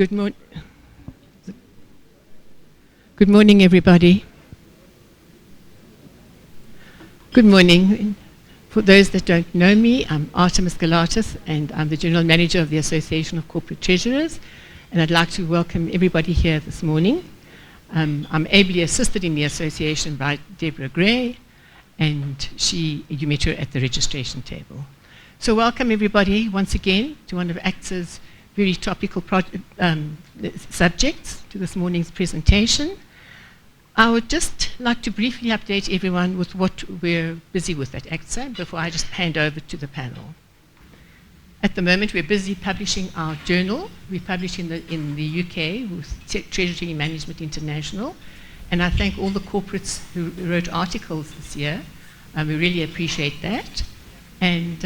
Good morning, everybody. Good morning. For those that don't know me, I'm Artemis Galatis, and I'm the General Manager of the Association of Corporate Treasurers, and I'd like to welcome everybody here this morning. I'm ably assisted in the association by Deborah Gray, and you met her at the registration table. So welcome everybody once again to one of ACTSA's very topical subjects to this morning's presentation. I would just like to briefly update everyone with what we're busy with at ACTSA before I just hand over to the panel. At the moment, we're busy publishing our journal. We publish in the UK with Treasury Management International, and I thank all the corporates who wrote articles this year. We really appreciate that. And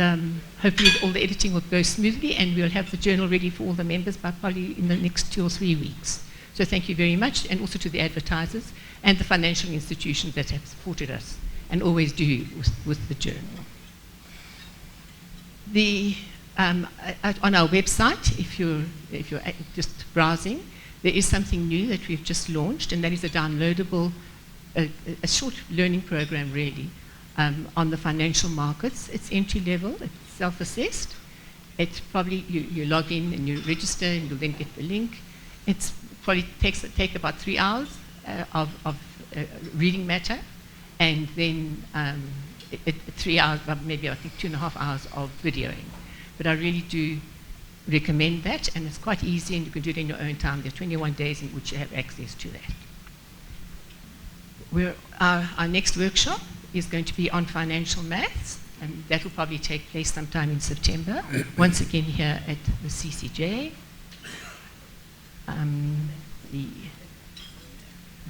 hopefully all the editing will go smoothly, and we'll have the journal ready for all the members by probably in the next 2 or 3 weeks. So thank you very much, and also to the advertisers and the financial institutions that have supported us and always do with the journal. On our website, if you're just browsing, there is something new that we've just launched, and that is a downloadable, a short learning program really, on the financial markets. It's entry level, it's self-assessed. It's probably, you log in and you register and you'll then get the link. It's probably take about 3 hours of reading matter, and then 3 hours, maybe I think 2.5 hours of videoing. But I really do recommend that, and it's quite easy and you can do it in your own time. There are 21 days in which you have access to that. Our next workshop is going to be on financial maths, and that will probably take place sometime in September, once again here at the CCJ.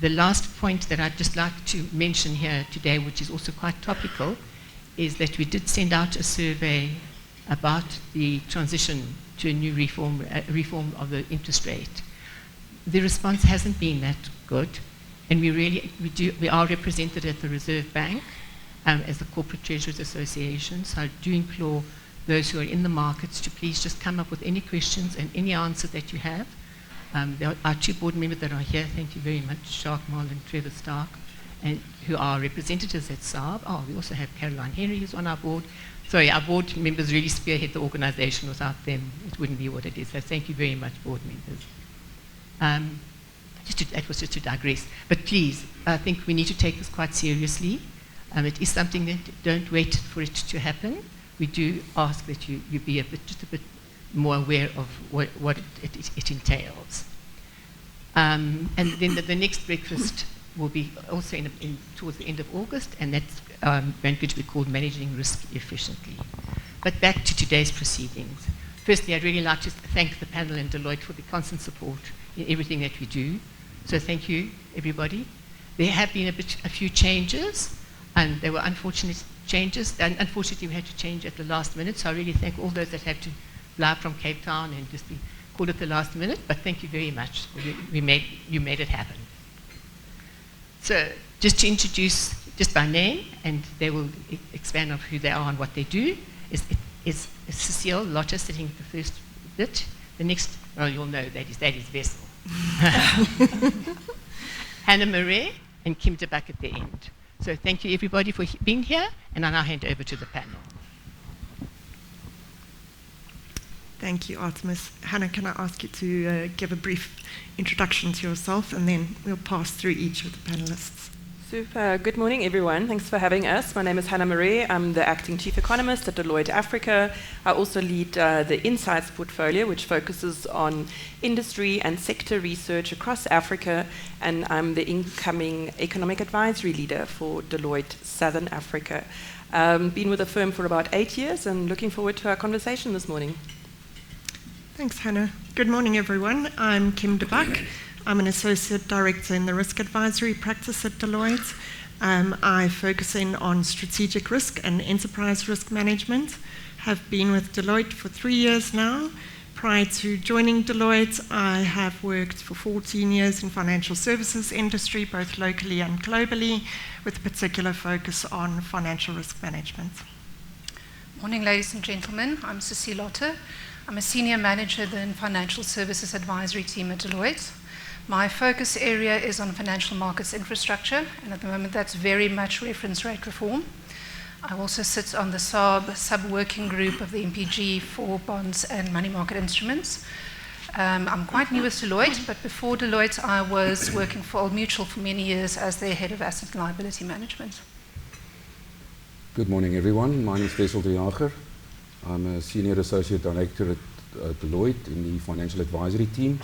The last point that I'd just like to mention here today, which is also quite topical, is that we did send out a survey about the transition to a new reform of the interest rate. The response hasn't been that good, and we are represented at the Reserve Bank as the Corporate Treasurers Association. So I do implore those who are in the markets to please just come up with any questions and any answer that you have. There are our 2 board members that are here. Thank you very much, Shark Marl and Trevor Stark, and who are representatives at SARB. We also have Caroline Henry, who's on our board. Sorry, our board members really spearhead the organization. Without them, it wouldn't be what it is. So thank you very much, board members. That was just to digress. But please, I think we need to take this quite seriously. It is something that don't wait for it to happen. We do ask that you be just a bit more aware of what it entails. And then the next breakfast will be also towards the end of August, and that's going to be called Managing Risk Efficiently. But back to today's proceedings. Firstly, I'd really like to thank the panel and Deloitte for the constant support in everything that we do. So thank you, everybody. There have been a few changes, and there were unfortunate changes, and unfortunately we had to change at the last minute. So I really thank all those that had to fly from Cape Town and just be called at the last minute. But thank you very much. You made it happen. So just to introduce, just by name, and they will expand on who they are and what they do, is Cecile Lotte sitting at the first bit. The next, well, you'll know that is Vessel. Hannah Marais and Kim de Buck at the end. So thank you everybody for being here, and I'll now hand over to the panel. Thank you, Artemis. Hannah, can I ask you to give a brief introduction to yourself, and then we'll pass through each of the panelists. Super. Good morning, everyone. Thanks for having us. My name is Hannah Marais. I'm the acting chief economist at Deloitte Africa. I also lead the Insights portfolio, which focuses on industry and sector research across Africa, and I'm the incoming economic advisory leader for Deloitte Southern Africa. Been with the firm for about 8 years, and looking forward to our conversation this morning. Thanks, Hannah. Good morning, everyone. I'm Kim de Buck. I'm an associate director in the risk advisory practice at Deloitte. I focus in on strategic risk and enterprise risk management. Have been with Deloitte for 3 years now. Prior to joining Deloitte, I have worked for 14 years in financial services industry, both locally and globally, with a particular focus on financial risk management. Morning, ladies and gentlemen. I'm Cecile Lotte. I'm a senior manager in financial services advisory team at Deloitte. My focus area is on financial markets infrastructure, and at the moment that's very much reference rate reform. I also sit on the sub-working group of the MPG for bonds and money market instruments. I'm quite new with Deloitte, but before Deloitte I was working for Old Mutual for many years as their head of asset and liability management. Good morning, everyone. My name is Wessel de Jager. I'm a Senior Associate Director at Deloitte in the Financial Advisory team.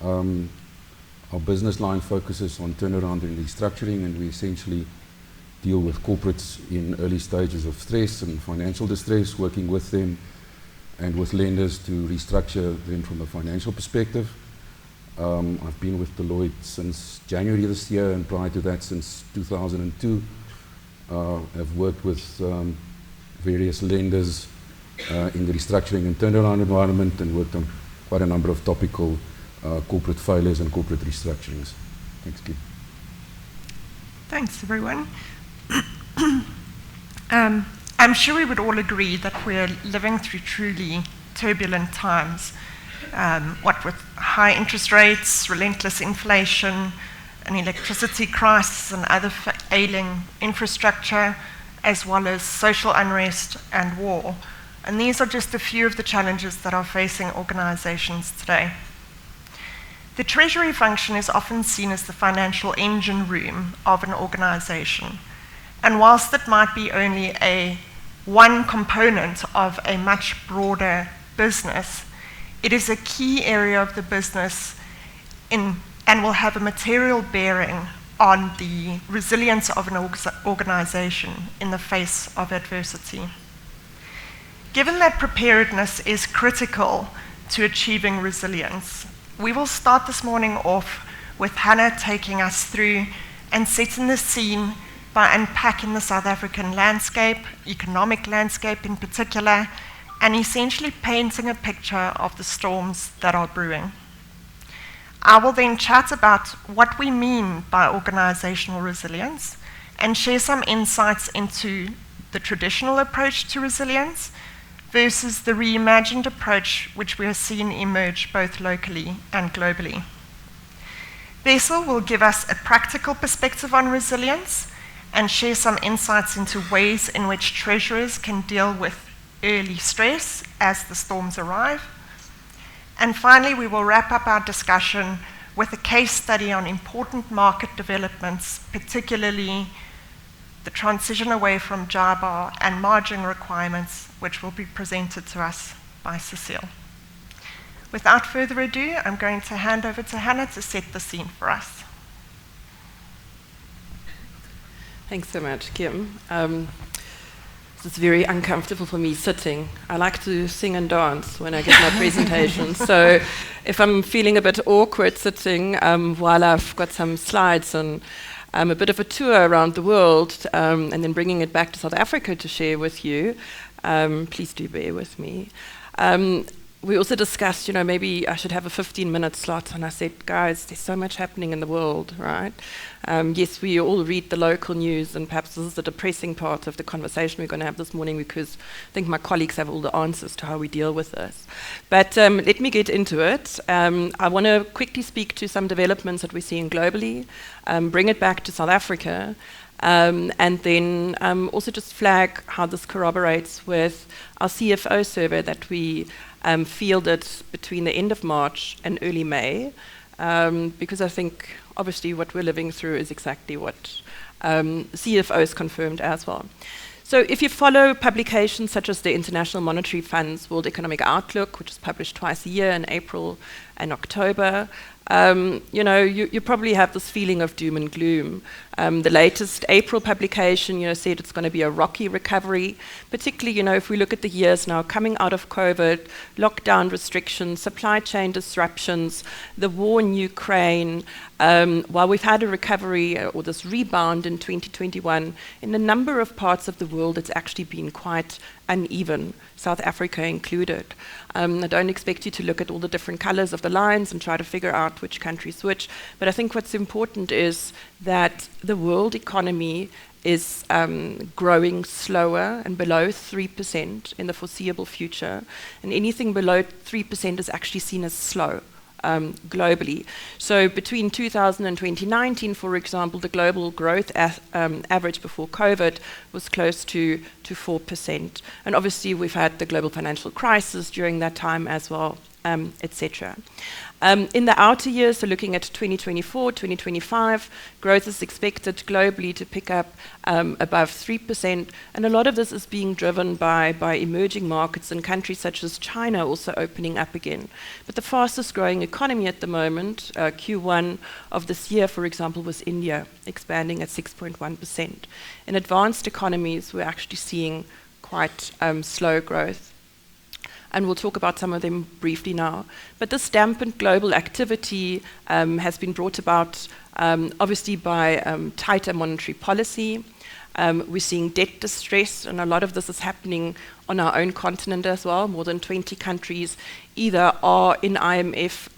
Our business line focuses on turnaround and restructuring, and we essentially deal with corporates in early stages of stress and financial distress, working with them and with lenders to restructure them from a financial perspective. I've been with Deloitte since January this year, and prior to that since 2002. I've worked with various lenders in the restructuring and turnaround environment, and worked on quite a number of topical corporate failures and corporate restructurings. Thanks, Kim. Thanks, everyone. I'm sure we would all agree that we're living through truly turbulent times, what with high interest rates, relentless inflation, an electricity crisis and other ailing infrastructure, as well as social unrest and war. And these are just a few of the challenges that are facing organizations today. The treasury function is often seen as the financial engine room of an organization. And whilst it might be only one component of a much broader business, it is a key area of the business and will have a material bearing on the resilience of an organization in the face of adversity. Given that preparedness is critical to achieving resilience, we will start this morning off with Hannah taking us through and setting the scene by unpacking the South African landscape, economic landscape in particular, and essentially painting a picture of the storms that are brewing. I will then chat about what we mean by organizational resilience and share some insights into the traditional approach to resilience versus the reimagined approach which we are seeing emerge both locally and globally. Wessel will give us a practical perspective on resilience and share some insights into ways in which treasurers can deal with early stress as the storms arrive. And finally, we will wrap up our discussion with a case study on important market developments, particularly the transition away from JIBAR and margin requirements, which will be presented to us by Cecile. Without further ado, I'm going to hand over to Hannah to set the scene for us. Thanks so much, Kim. It's very uncomfortable for me sitting. I like to sing and dance when I give my presentation. So if I'm feeling a bit awkward sitting while I've got some slides and a bit of a tour around the world and then bringing it back to South Africa to share with you, please do bear with me. We also discussed, maybe I should have a 15-minute slot, and I said, guys, there's so much happening in the world, right? Yes, we all read the local news, and perhaps this is the depressing part of the conversation we're going to have this morning, because I think my colleagues have all the answers to how we deal with this. But let me get into it. I want to quickly speak to some developments that we're seeing globally, bring it back to South Africa, and then also just flag how this corroborates with our CFO survey that we fielded between the end of March and early May, because I think obviously what we're living through is exactly what CFOs confirmed as well. So if you follow publications such as the International Monetary Fund's World Economic Outlook, which is published twice a year in April and October, you probably have this feeling of doom and gloom. The latest April publication, said it's going to be a rocky recovery, particularly, if we look at the years now coming out of COVID, lockdown restrictions, supply chain disruptions, the war in Ukraine. While we've had a recovery or this rebound in 2021, in a number of parts of the world, it's actually been quite uneven, South Africa included. I don't expect you to look at all the different colors of the lines and try to figure out which countries which, but I think what's important is that the world economy is growing slower and below 3% in the foreseeable future. And anything below 3% is actually seen as slow globally. So between 2000 and 2019, for example, the global growth average before COVID was close to 4%. And obviously we've had the global financial crisis during that time as well, etc. In the outer years, so looking at 2024, 2025, growth is expected globally to pick up above 3%, and a lot of this is being driven by emerging markets and countries such as China also opening up again. But the fastest growing economy at the moment, Q1 of this year, for example, was India, expanding at 6.1%. In advanced economies, we're actually seeing quite slow growth. And we'll talk about some of them briefly now. But this dampened global activity has been brought about obviously by tighter monetary policy. We're seeing debt distress, and a lot of this is happening on our own continent as well. More than 20 countries either are in IMF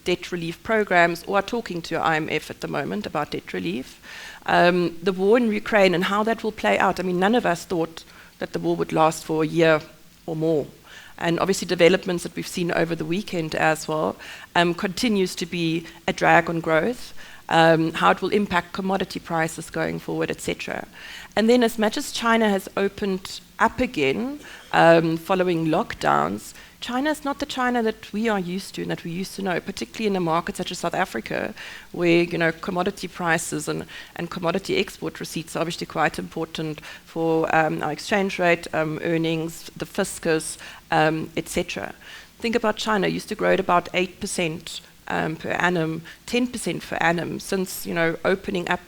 debt relief programs or are talking to IMF at the moment about debt relief. The war in Ukraine and how that will play out. I mean, none of us thought that the war would last for a year or more. And obviously developments that we've seen over the weekend as well continues to be a drag on growth, how it will impact commodity prices going forward, etc. And then as much as China has opened up again following lockdowns, China is not the China that we are used to and that we used to know, particularly in a market such as South Africa, where commodity prices and commodity export receipts are obviously quite important for our exchange rate earnings, the fiscus, etc. Think about China, used to grow at about 8% per annum, 10% per annum, since opening up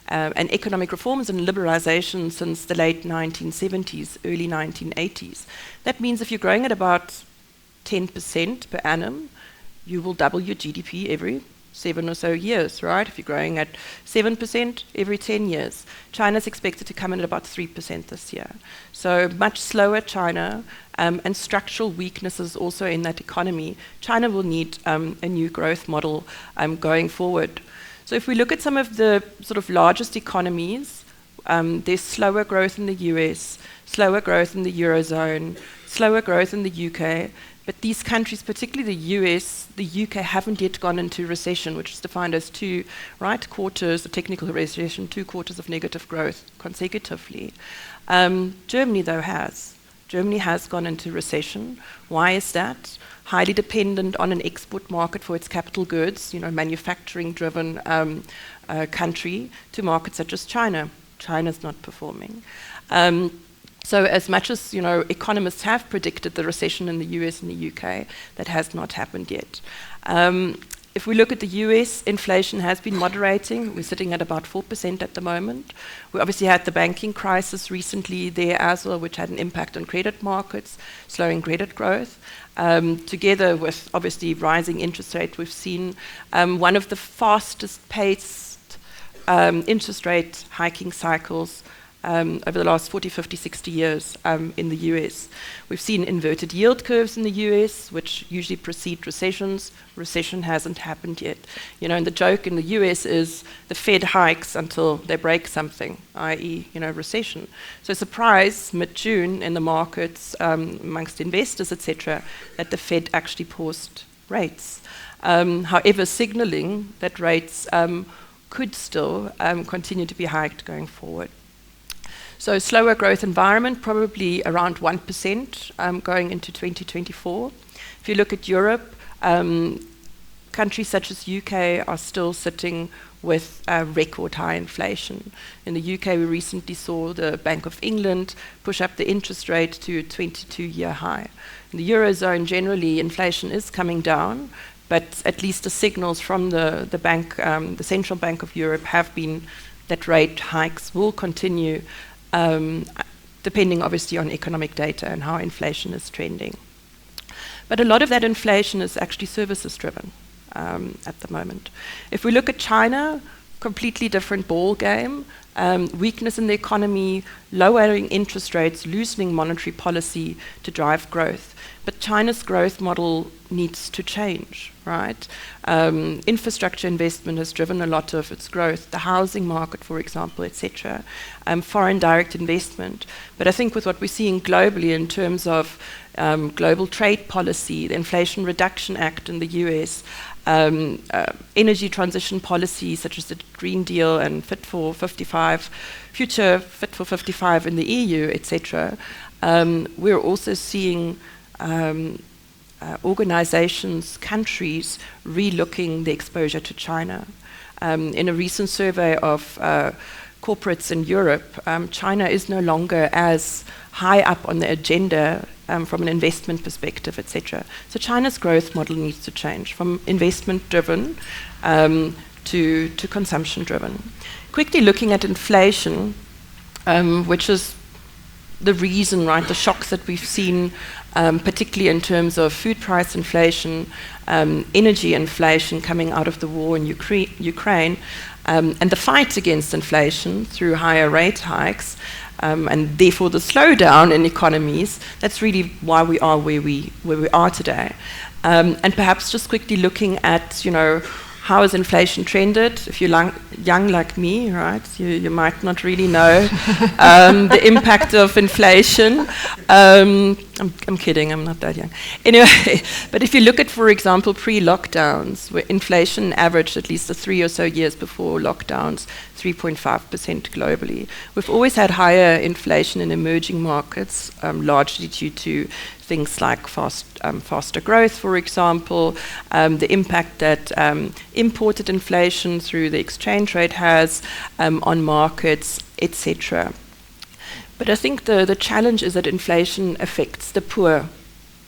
and economic reforms and liberalization since the late 1970s, early 1980s. That means if you're growing at about 10% per annum, you will double your GDP every 7 or so years, right? If you're growing at 7% every 10 years. China's expected to come in at about 3% this year. So much slower China, and structural weaknesses also in that economy. China will need a new growth model going forward. So if we look at some of the sort of largest economies, there's slower growth in the US, slower growth in the Eurozone, slower growth in the UK, but these countries, particularly the US, the UK, haven't yet gone into recession, which is defined as two quarters of technical recession, 2 quarters of negative growth consecutively. Germany, though, has. Germany has gone into recession. Why is that? Highly dependent on an export market for its capital goods, manufacturing-driven country, to markets such as China. China's not performing. So as much as economists have predicted the recession in the US and the UK, that has not happened yet. If we look at the US, inflation has been moderating. We're sitting at about 4% at the moment. We obviously had the banking crisis recently there as well, which had an impact on credit markets, slowing credit growth. Together with obviously rising interest rates, we've seen one of the fastest paced interest rate hiking cycles over the last 40, 50, 60 years in the US. We've seen inverted yield curves in the US, which usually precede recessions. Recession hasn't happened yet. And the joke in the US is the Fed hikes until they break something, i.e., recession. So surprise, mid-June in the markets, amongst investors, etc., that the Fed actually paused rates. However, signaling that rates could still continue to be hiked going forward. So slower growth environment, probably around 1% going into 2024. If you look at Europe, countries such as UK are still sitting with record high inflation. In the UK, we recently saw the Bank of England push up the interest rate to a 22-year high. In the Eurozone, generally, inflation is coming down, but at least the signals from the bank, the Central Bank of Europe, have been that rate hikes will continue, depending obviously on economic data and how inflation is trending. But a lot of that inflation is actually services driven at the moment. If we look at China, completely different ball game. Weakness in the economy, lowering interest rates, loosening monetary policy to drive growth. But China's growth model needs to change, right? Infrastructure investment has driven a lot of its growth, the housing market, for example, etc. Foreign direct investment. But I think with what we're seeing globally in terms of global trade policy, the Inflation Reduction Act in the US, energy transition policies such as the Green Deal and Fit for 55, future Fit for 55 in the EU, etc. We're also seeing organizations, countries relooking the exposure to China. In a recent survey of corporates in Europe, China is no longer as high up on the agenda from an investment perspective, etc. So China's growth model needs to change from investment-driven to consumption-driven. Quickly looking at inflation, which is the reason, right, the shocks that we've seen, particularly in terms of food price inflation, energy inflation coming out of the war in Ukraine, and the fight against inflation through higher rate hikes, and therefore the slowdown in economies. That's really why we are where we are today. And perhaps just quickly looking at, how has inflation trended? If you're young like me, right, you might not really know the impact of inflation. I'm kidding, I'm not that young. Anyway, but if you look at, for example, pre-lockdowns, where inflation averaged at least the 3 or so years before lockdowns, 3.5% globally. We've always had higher inflation in emerging markets, largely due to things like faster growth, for example, the impact that imported inflation through the exchange rate has on markets, etc. But I think the challenge is that inflation affects the poor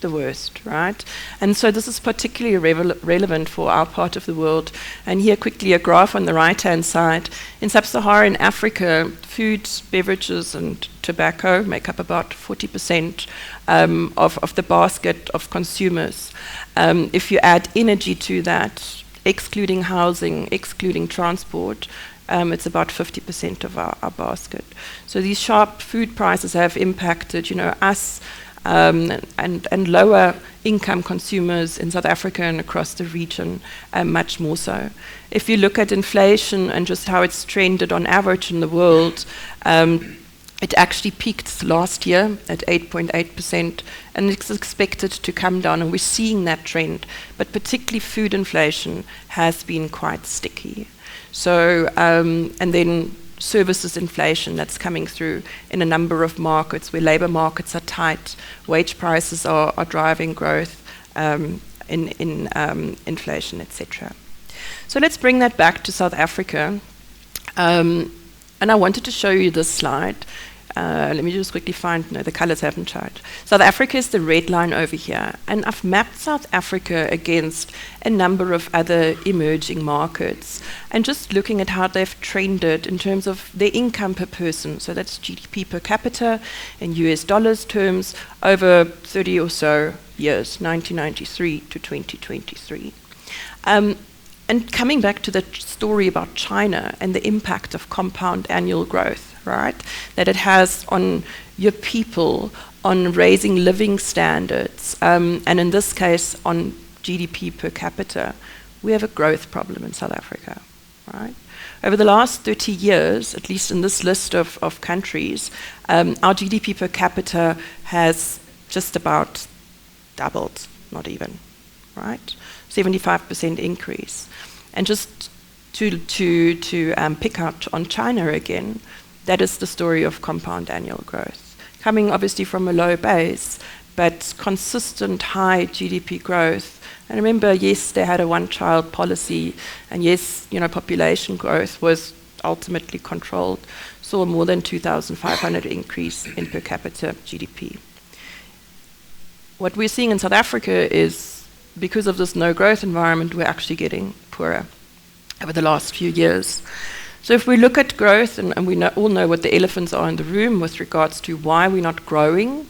the worst, right? And so this is particularly relevant for our part of the world. And here quickly a graph on the right-hand side. In sub-Saharan Africa, foods, beverages and tobacco make up about 40% of the basket of consumers. If you add energy to that, excluding housing, excluding transport, it's about 50% of our basket. So these sharp food prices have impacted, us and lower income consumers in South Africa and across the region, much more so. If you look at inflation and just how it's trended on average in the world, it actually peaked last year at 8.8%, and it's expected to come down, and we're seeing that trend. But particularly food inflation has been quite sticky. So, and then services inflation that's coming through in a number of markets where labor markets are tight, wage prices are driving growth in inflation, etc. So let's bring that back to South Africa. And I wanted to show you this slide. Let me just quickly find, no, the colors haven't changed. South Africa is the red line over here, and I've mapped South Africa against a number of other emerging markets, and just looking at how they've trended in terms of their income per person, so that's GDP per capita in US dollars terms, over 30 or so years, 1993 to 2023. And coming back to the story about China and the impact of compound annual growth, right, that it has on your people, on raising living standards, and in this case on GDP per capita, we have a growth problem in South Africa, right? Over the last 30 years, at least in this list of countries, our GDP per capita has just about doubled, not even, right? 75% increase. And just to pick out on China again, that is the story of compound annual growth. Coming obviously from a low base, but consistent high GDP growth. And remember, yes, they had a one-child policy, and yes, population growth was ultimately controlled, saw more than 2,500 increase in per capita GDP. What we're seeing in South Africa is, because of this no-growth environment, we're actually getting poorer over the last few years. So if we look at growth, and we all know what the elephants are in the room with regards to why we're not growing,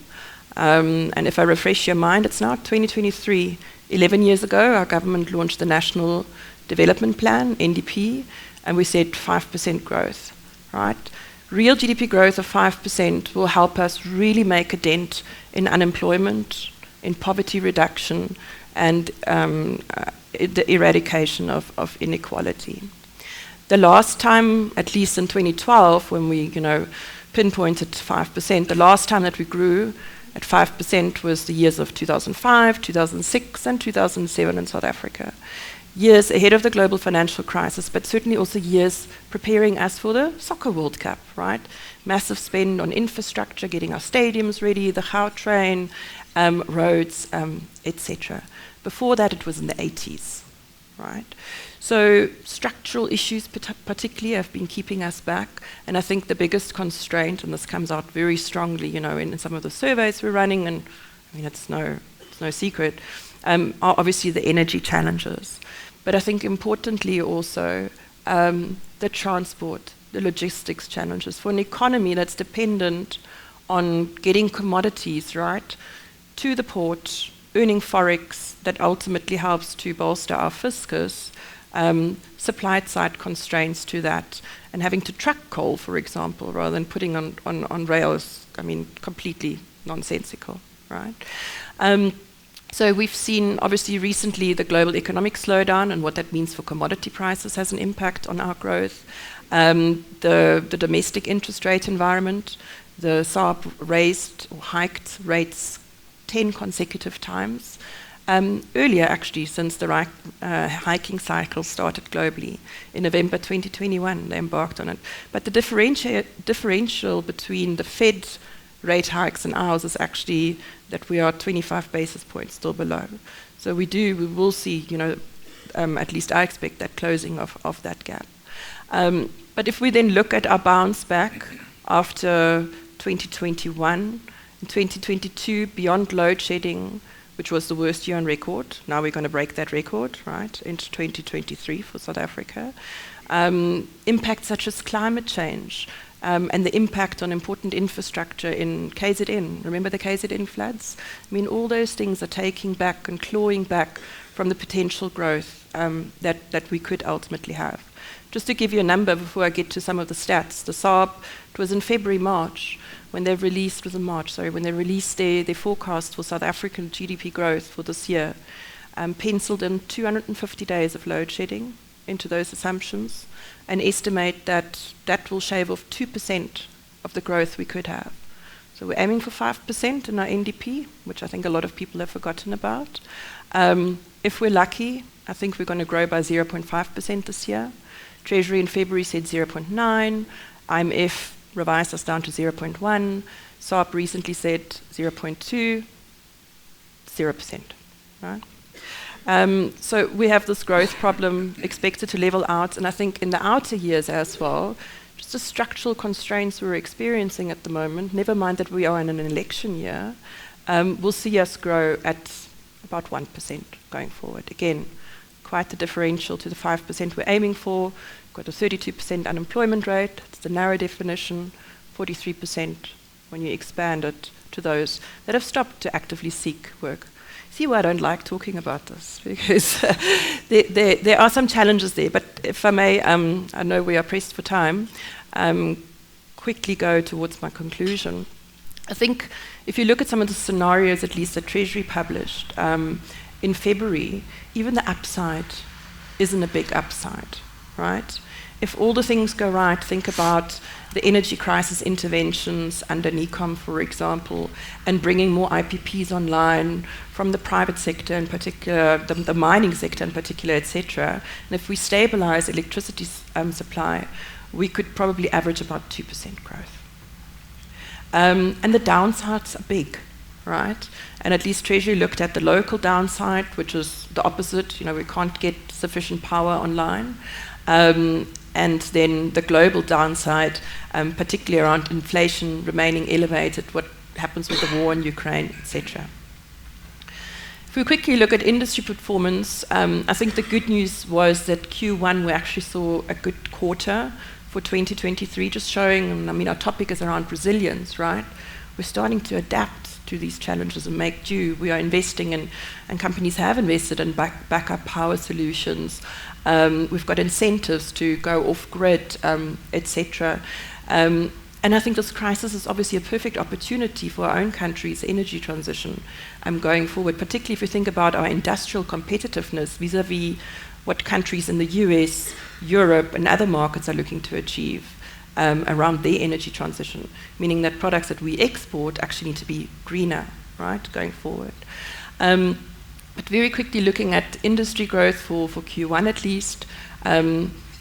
and if I refresh your mind, it's now 2023. 11 years ago, our government launched the National Development Plan, NDP, and we said 5% growth, right? Real GDP growth of 5% will help us really make a dent in unemployment, in poverty reduction, and the eradication of inequality. The last time, at least in 2012, when we pinpointed 5%, the last time that we grew at 5% was the years of 2005, 2006, and 2007 in South Africa. Years ahead of the global financial crisis, but certainly also years preparing us for the Soccer World Cup, right? Massive spend on infrastructure, getting our stadiums ready, the Gautrain, roads, etc. Before that, it was in the 80s, right? So structural issues particularly have been keeping us back, and I think the biggest constraint, and this comes out very strongly, in some of the surveys we're running, and I mean it's no secret, are obviously the energy challenges. But I think importantly also the transport, the logistics challenges for an economy that's dependent on getting commodities, right, to the port, earning forex that ultimately helps to bolster our fiscus, supply side constraints to that, and having to truck coal, for example, rather than putting on rails, I mean, completely nonsensical, right? So we've seen, obviously, recently the global economic slowdown, and what that means for commodity prices has an impact on our growth. The domestic interest rate environment, the SARB raised or hiked rates 10 consecutive times. Earlier, actually, since the hiking cycle started globally. In November 2021, they embarked on it. But the differential between the Fed rate hikes and ours is actually that we are 25 basis points still below. So we will see, at least I expect that closing of that gap. But if we then look at our bounce back after 2021, in 2022, beyond load shedding, which was the worst year on record, now we're going to break that record, right, into 2023 for South Africa. Impacts such as climate change, and the impact on important infrastructure in KZN. Remember the KZN floods? I mean, all those things are taking back and clawing back from the potential growth that we could ultimately have. Just to give you a number before I get to some of the stats, the SARB, it was in February, March, when they released their forecast for South African GDP growth for this year, penciled in 250 days of load shedding into those assumptions, and estimate that that will shave off 2% of the growth we could have. So we're aiming for 5% in our NDP, which I think a lot of people have forgotten about. If we're lucky, I think we're going to grow by 0.5% this year. Treasury in February said 0.9. IMF revised us down to 0.1. SARB recently said 0.2, 0%, right? So we have this growth problem expected to level out, and I think in the outer years as well, just the structural constraints we're experiencing at the moment, never mind that we are in an election year, will see us grow at about 1% going forward. Again, quite the differential to the 5% we're aiming for. We've got a 32% unemployment rate, it's the narrow definition, 43% when you expand it to those that have stopped to actively seek work. See why I don't like talking about this, because there are some challenges there. But if I may, I know we are pressed for time, quickly go towards my conclusion. I think if you look at some of the scenarios, at least that Treasury published in February, even the upside isn't a big upside, right? If all the things go right, think about the energy crisis interventions under NECOM, for example, and bringing more IPPs online from the private sector in particular, the mining sector in particular, etc. And if we stabilize electricity supply, we could probably average about 2% growth. And the downsides are big, right? And at least Treasury looked at the local downside, which is the opposite. We can't get sufficient power online. And then the global downside, particularly around inflation remaining elevated, what happens with the war in Ukraine, etc. If we quickly look at industry performance, I think the good news was that Q1 we actually saw a good quarter for 2023, just showing, our topic is around resilience, right? We're starting to adapt to these challenges and make do. We are investing in, and companies have invested in backup power solutions. We've got incentives to go off-grid, etc. And I think this crisis is obviously a perfect opportunity for our own country's energy transition going forward, particularly if you think about our industrial competitiveness vis-à-vis what countries in the US, Europe, and other markets are looking to achieve around their energy transition, meaning that products that we export actually need to be greener, right, going forward. But very quickly looking at industry growth for Q1 at least,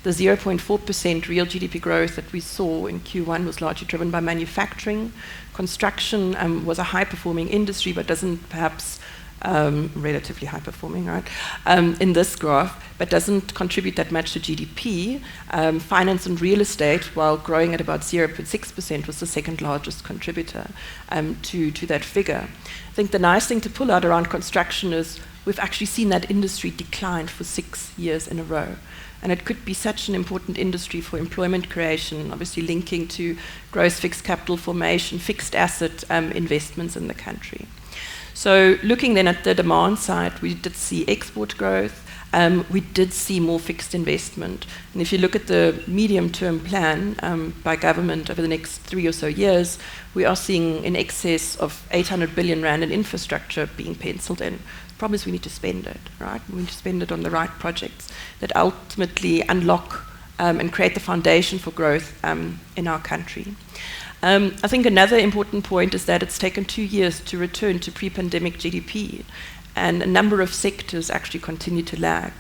the 0.4% real GDP growth that we saw in Q1 was largely driven by manufacturing. Construction was a high-performing industry, but doesn't perhaps, relatively high-performing, right, in this graph, but doesn't contribute that much to GDP. Finance and real estate, while growing at about 0.6%, was the second largest contributor to that figure. I think the nice thing to pull out around construction is we've actually seen that industry decline for 6 years in a row. And it could be such an important industry for employment creation, obviously linking to gross fixed capital formation, fixed asset investments in the country. So looking then at the demand side, we did see export growth. We did see more fixed investment. And if you look at the medium-term plan by government over the next 3 or so years, we are seeing in excess of 800 billion rand in infrastructure being penciled in. Problem is we need to spend it, right? We need to spend it on the right projects that ultimately unlock and create the foundation for growth in our country. I think another important point is that it's taken 2 years to return to pre-pandemic GDP, and a number of sectors actually continue to lag.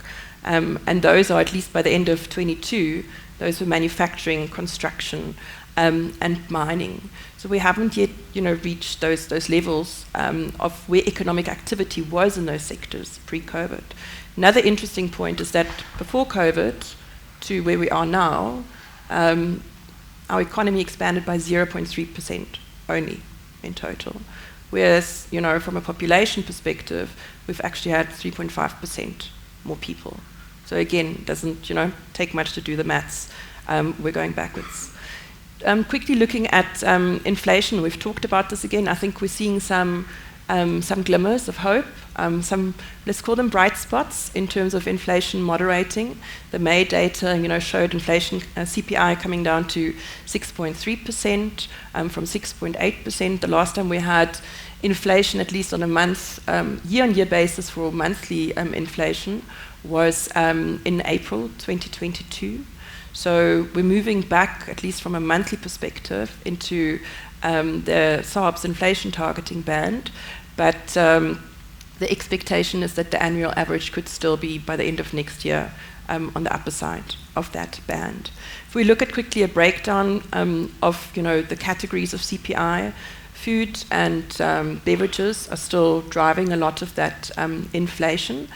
And those are, at least by the end of 22, those were manufacturing, construction, and mining. So we haven't yet, reached those levels of where economic activity was in those sectors pre-COVID. Another interesting point is that before COVID to where we are now, our economy expanded by 0.3% only in total. Whereas, from a population perspective, we've actually had 3.5% more people. So again, it doesn't, take much to do the maths. We're going backwards. Quickly looking at inflation, we've talked about this again. I think we're seeing some glimmers of hope, some, let's call them bright spots in terms of inflation moderating. The May data, showed inflation CPI coming down to 6.3% from 6.8%. The last time we had inflation, at least on a month, year-on-year basis for monthly inflation, was in April 2022. So we're moving back, at least from a monthly perspective, into the SARB's inflation targeting band, but the expectation is that the annual average could still be, by the end of next year, on the upper side of that band. If we look at quickly a breakdown of the categories of CPI, food and beverages are still driving a lot of that inflation,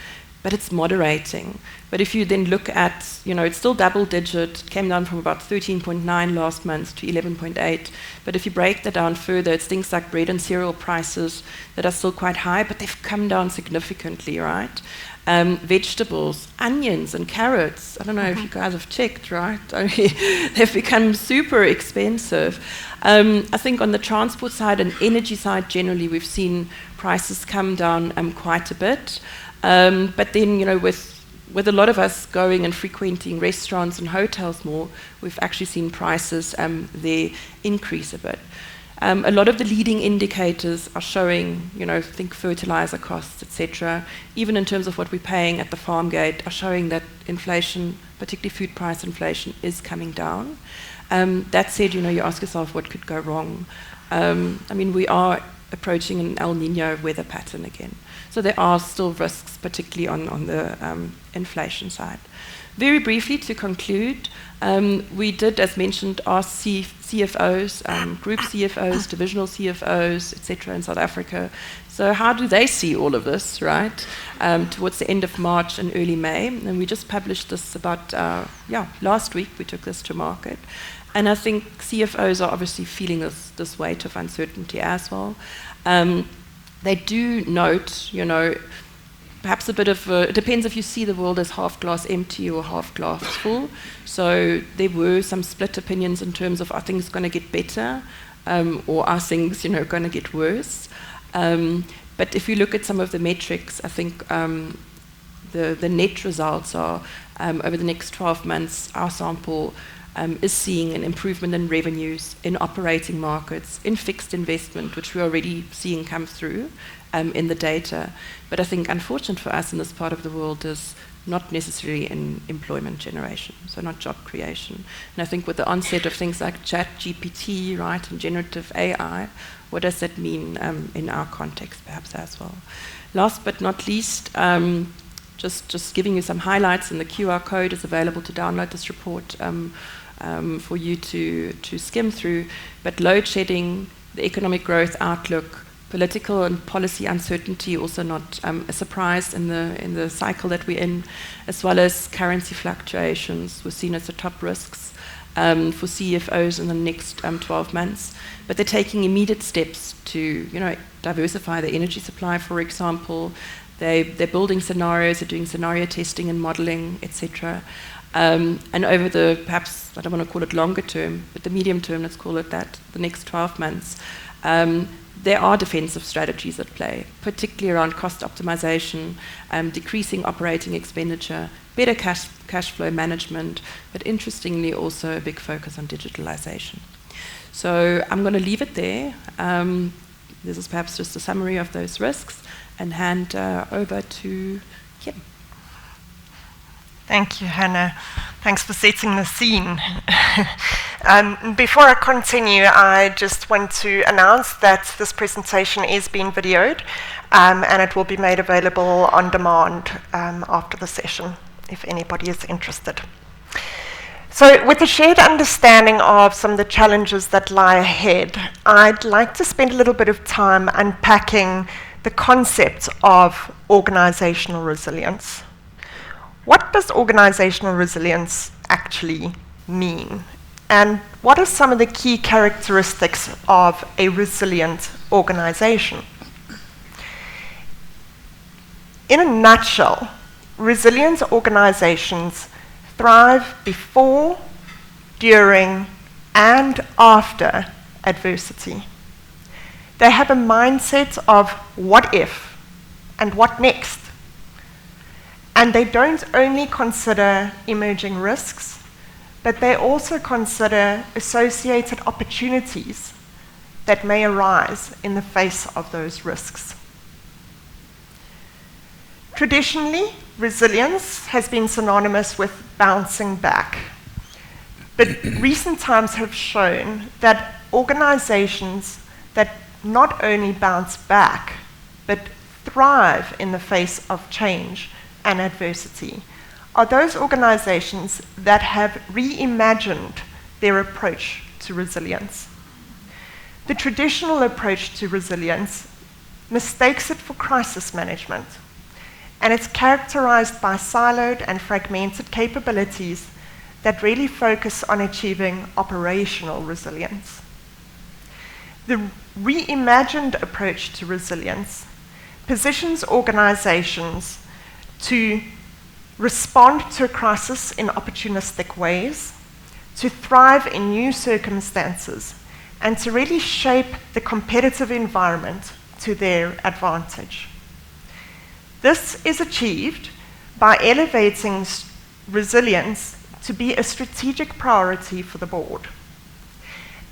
but it's moderating. But if you then look at, it's still double digit, came down from about 13.9 last month to 11.8. But if you break that down further, it's things like bread and cereal prices that are still quite high, but they've come down significantly, right? Vegetables, onions and carrots, I don't know if you guys have checked, right? They've become super expensive. I think on the transport side and energy side generally, we've seen prices come down quite a bit. But then, with a lot of us going and frequenting restaurants and hotels more, we've actually seen prices there increase a bit. A lot of the leading indicators are showing, think fertilizer costs, etc., even in terms of what we're paying at the farm gate, are showing that inflation, particularly food price inflation, is coming down. That said, you ask yourself what could go wrong. We are approaching an El Nino weather pattern again. So there are still risks, particularly on the inflation side. Very briefly, to conclude, we did, as mentioned, ask CFOs, group CFOs, divisional CFOs, etc. in South Africa. So how do they see all of this, right, towards the end of March and early May? And we just published this about, last week we took this to market. And I think CFOs are obviously feeling this weight of uncertainty as well. They do note, perhaps a bit of, it depends if you see the world as half glass empty or half glass full. So there were some split opinions in terms of, are things going to get better or are things, going to get worse? But if you look at some of the metrics, I think the net results are, over the next 12 months, our sample is seeing an improvement in revenues, in operating markets, in fixed investment, which we're already seeing come through in the data. But I think unfortunate for us in this part of the world is not necessarily in employment generation, so not job creation. And I think with the onset of things like ChatGPT, right, and generative AI, what does that mean in our context perhaps as well? Last but not least, just giving you some highlights, and the QR code is available to download this report for you to skim through. But load shedding, the economic growth outlook, political and policy uncertainty, also not a surprise in the cycle that we're in, as well as currency fluctuations were seen as the top risks for CFOs in the next 12 months. But they're taking immediate steps to, diversify the energy supply, for example. They're building scenarios, they're doing scenario testing and modeling, etc. And over the, perhaps, I don't want to call it longer term, but the medium term, let's call it that, the next 12 months, there are defensive strategies at play, particularly around cost optimization, decreasing operating expenditure, better cash flow management, but interestingly also a big focus on digitalization. So I'm going to leave it there. This is perhaps just a summary of those risks, and hand over to Kim. Thank you, Hannah. Thanks for setting the scene. Before I continue, I just want to announce that this presentation is being videoed, and it will be made available on demand after the session, if anybody is interested. So with the shared understanding of some of the challenges that lie ahead, I'd like to spend a little bit of time unpacking the concept of organizational resilience. What does organizational resilience actually mean? And what are some of the key characteristics of a resilient organization? In a nutshell, resilient organizations thrive before, during, and after adversity. They have a mindset of what if and what next. And they don't only consider emerging risks, but they also consider associated opportunities that may arise in the face of those risks. Traditionally, resilience has been synonymous with bouncing back. But recent times have shown that organizations that not only bounce back, but thrive in the face of change and adversity are those organizations that have reimagined their approach to resilience. The traditional approach to resilience mistakes it for crisis management, and it's characterized by siloed and fragmented capabilities that really focus on achieving operational resilience. The reimagined approach to resilience positions organizations to respond to a crisis in opportunistic ways, to thrive in new circumstances, and to really shape the competitive environment to their advantage. This is achieved by elevating resilience to be a strategic priority for the board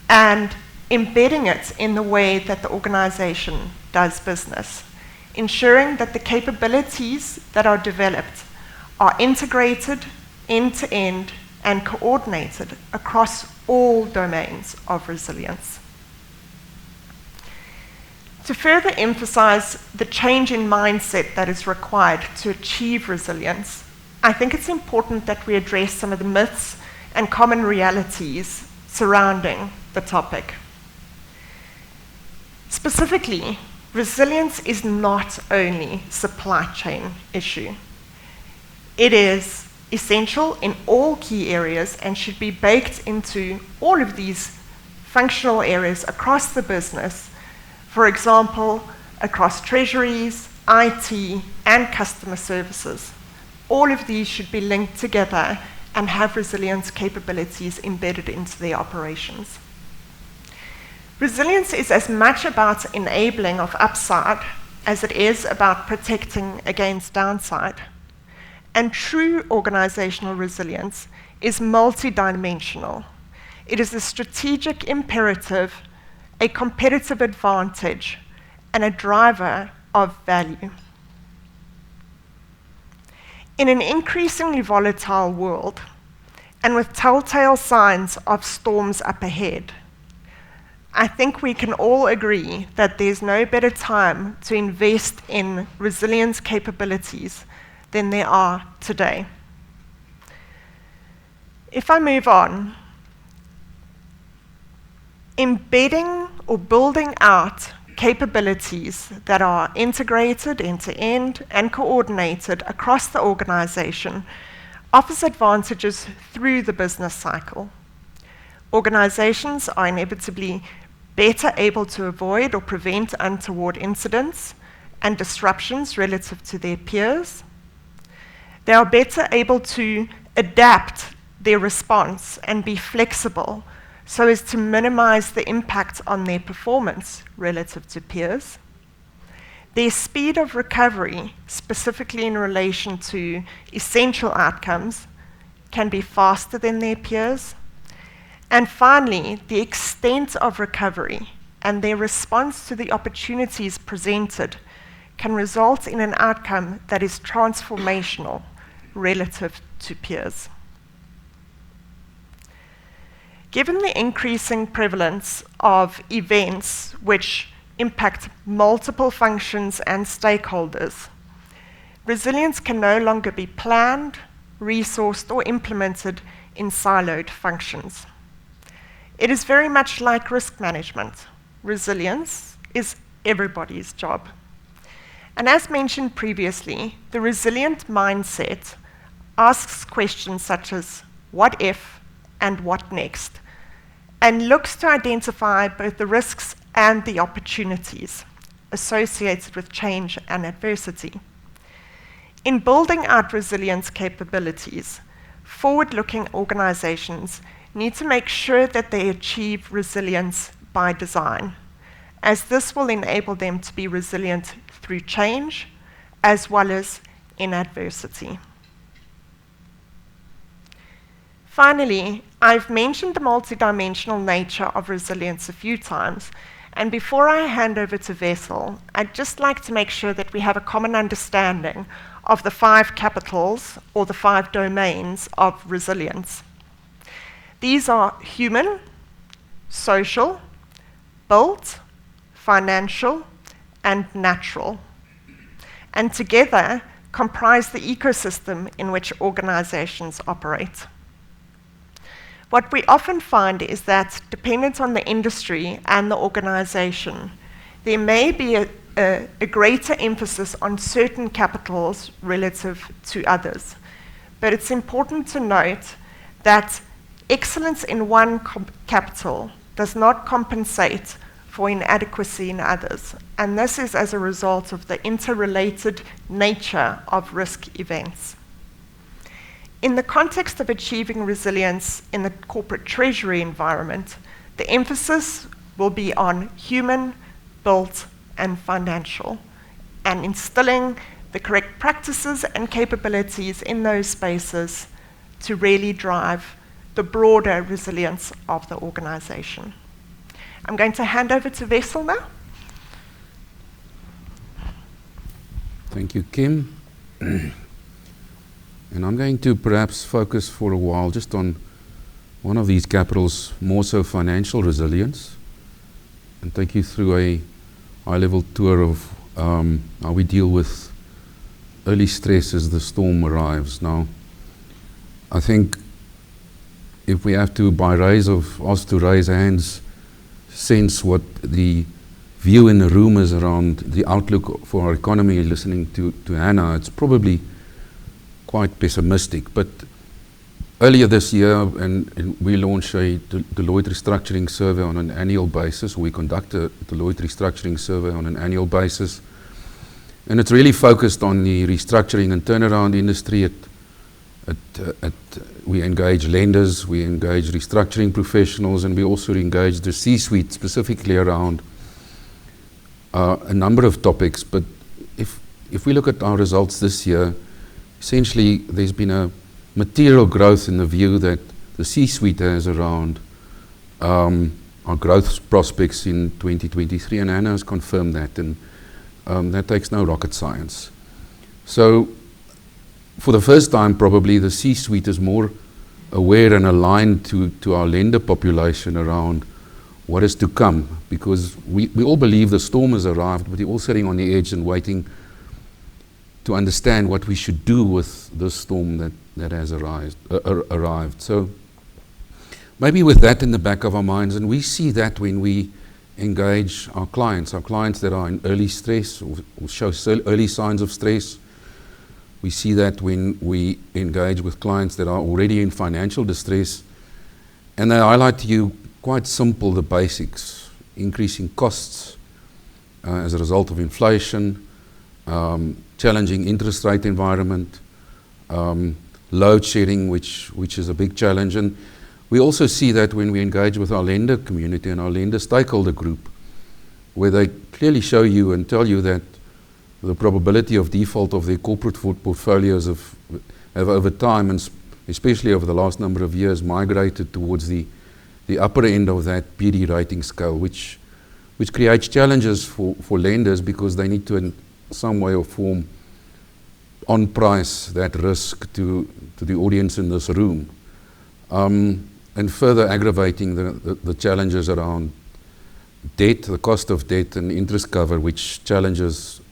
and embedding it in the way that the organization does business, ensuring that the capabilities that are developed are integrated end-to-end and coordinated across all domains of resilience. To further emphasize the change in mindset that is required to achieve resilience, I think it's important that we address some of the myths and common realities surrounding the topic. Specifically, resilience is not only a supply chain issue. It is essential in all key areas and should be baked into all of these functional areas across the business. For example, across treasuries, IT, and customer services. All of these should be linked together and have resilience capabilities embedded into their operations. Resilience is as much about enabling of upside as it is about protecting against downside. And true organizational resilience is multidimensional. It is a strategic imperative, a competitive advantage, and a driver of value. In an increasingly volatile world, and with telltale signs of storms up ahead, I think we can all agree that there's no better time to invest in resilience capabilities than there are today. If I move on, embedding or building out capabilities that are integrated end-to-end and coordinated across the organization offers advantages through the business cycle. Organizations are inevitably better able to avoid or prevent untoward incidents and disruptions relative to their peers. They are better able to adapt their response and be flexible so as to minimize the impact on their performance relative to peers. Their speed of recovery, specifically in relation to essential outcomes, can be faster than their peers. And finally, the extent of recovery and their response to the opportunities presented can result in an outcome that is transformational relative to peers. Given the increasing prevalence of events which impact multiple functions and stakeholders, resilience can no longer be planned, resourced, or implemented in siloed functions. It is very much like risk management. Resilience is everybody's job. And as mentioned previously, the resilient mindset asks questions such as what if and what next, and looks to identify both the risks and the opportunities associated with change and adversity. In building out resilience capabilities, forward-looking organizations need to make sure that they achieve resilience by design, as this will enable them to be resilient through change as well as in adversity. Finally, I've mentioned the multidimensional nature of resilience a few times, and before I hand over to Wessel, I'd just like to make sure that we have a common understanding of the 5 capitals or the 5 domains of resilience. These are human, social, built, financial, and natural, and together comprise the ecosystem in which organizations operate. What we often find is that, dependent on the industry and the organization, there may be a greater emphasis on certain capitals relative to others. But it's important to note that excellence in one capital does not compensate for inadequacy in others, and this is as a result of the interrelated nature of risk events. In the context of achieving resilience in the corporate treasury environment, the emphasis will be on human, built, and financial, and instilling the correct practices and capabilities in those spaces to really drive the broader resilience of the organization. I'm going to hand over to Wessel now. Thank you, Kim. And I'm going to perhaps focus for a while just on one of these capitals, more so financial resilience, and take you through a high-level tour of how we deal with early stress as the storm arrives. Now, I think if we have to, by raise of us to raise hands, sense what the view in the room is around the outlook for our economy, listening to Hannah, it's probably quite pessimistic. But earlier this year, and we launched a Deloitte restructuring survey on an annual basis. We conduct a Deloitte restructuring survey on an annual basis. And it's really focused on the restructuring and turnaround industry. It we engage lenders, we engage restructuring professionals, and we also engage the C-suite specifically around a number of topics. But if we look at our results this year, essentially there's been a material growth in the view that the C-suite has around our growth prospects in 2023, and Hannah has confirmed that, and that takes no rocket science. So for the first time, probably the C-suite is more aware and aligned to our lender population around what is to come, because we all believe the storm has arrived, but we're all sitting on the edge and waiting to understand what we should do with the storm that has arrived. So maybe with that in the back of our minds, and we see that when we engage our clients that are in early stress or show early signs of stress. We see that when we engage with clients that are already in financial distress, and they highlight to you quite simple the basics: increasing costs as a result of inflation, challenging interest rate environment, load shedding, which is a big challenge. And we also see that when we engage with our lender community and our lender stakeholder group, where they clearly show you and tell you that the probability of default of their corporate portfolios have over time, and especially over the last number of years, migrated towards the upper end of that PD rating scale, which creates challenges for lenders, because they need to in some way or form on price that risk to the audience in this room, and further aggravating the challenges around debt, the cost of debt and interest cover, which challenges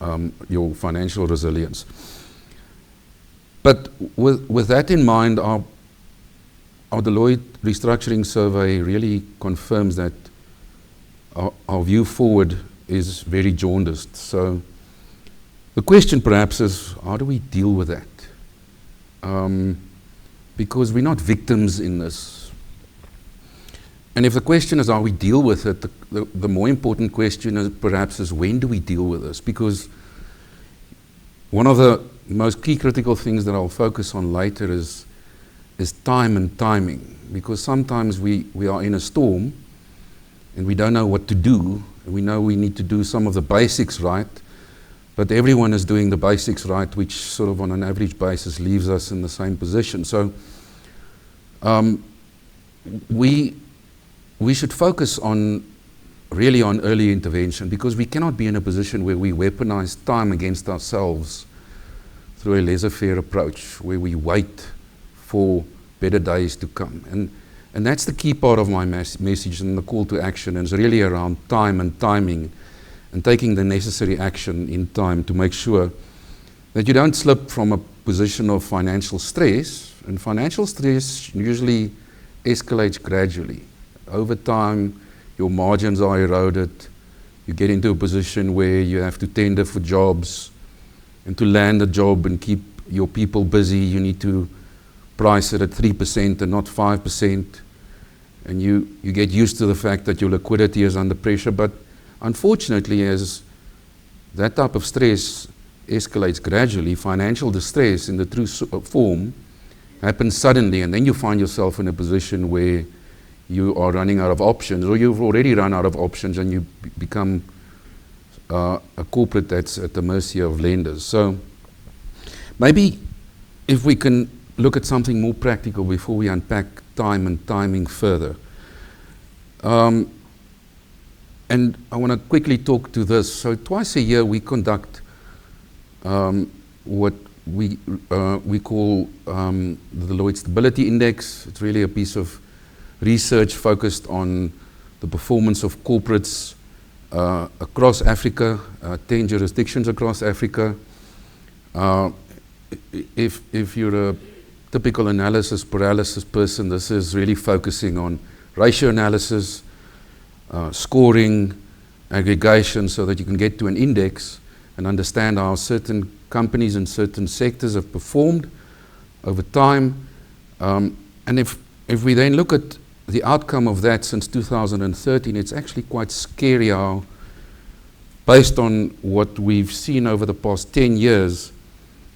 your financial resilience. But with that in mind, our Deloitte restructuring survey really confirms that our view forward is very jaundiced. So the question perhaps is, how do we deal with that? Because we're not victims in this. And if the question is how we deal with it, the more important question is perhaps when do we deal with this? Because one of the most key critical things that I'll focus on later is time and timing. Because sometimes we are in a storm and we don't know what to do. And we know we need to do some of the basics right, but everyone is doing the basics right, which sort of on an average basis leaves us in the same position. So we should focus really on early intervention, because we cannot be in a position where we weaponize time against ourselves through a laissez-faire approach, where we wait for better days to come. And that's the key part of my message and the call to action, and it's really around time and timing, and taking the necessary action in time to make sure that you don't slip from a position of financial stress. And financial stress usually escalates gradually. Over time, your margins are eroded. You get into a position where you have to tender for jobs, and to land a job and keep your people busy, you need to price it at 3% and not 5%. And you get used to the fact that your liquidity is under pressure. But unfortunately, as that type of stress escalates gradually, financial distress in the true form happens suddenly, and then you find yourself in a position where you are running out of options, or you've already run out of options, and you become a corporate that's at the mercy of lenders. So maybe if we can look at something more practical before we unpack time and timing further. And I want to quickly talk to this. So twice a year we conduct what we call the Deloitte Stability Index. It's really a piece of research focused on the performance of corporates across Africa, 10 jurisdictions across Africa. If you're a typical analysis paralysis person, this is really focusing on ratio analysis, scoring, aggregation, so that you can get to an index and understand how certain companies and certain sectors have performed over time. And if we then look at the outcome of that since 2013, it's actually quite scary how, based on what we've seen over the past 10 years,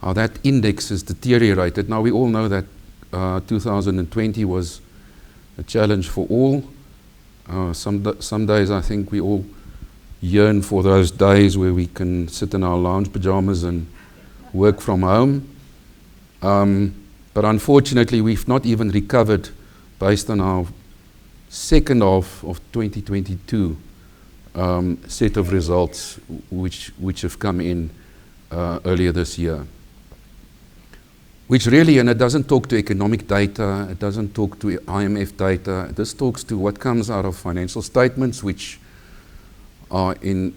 how that index has deteriorated. Now, we all know that 2020 was a challenge for all. Some days I think we all yearn for those days where we can sit in our lounge pajamas and work from home. But unfortunately, we've not even recovered based on our second half of 2022 set of results which have come in earlier this year. Which really, and it doesn't talk to economic data, it doesn't talk to IMF data, this talks to what comes out of financial statements which are in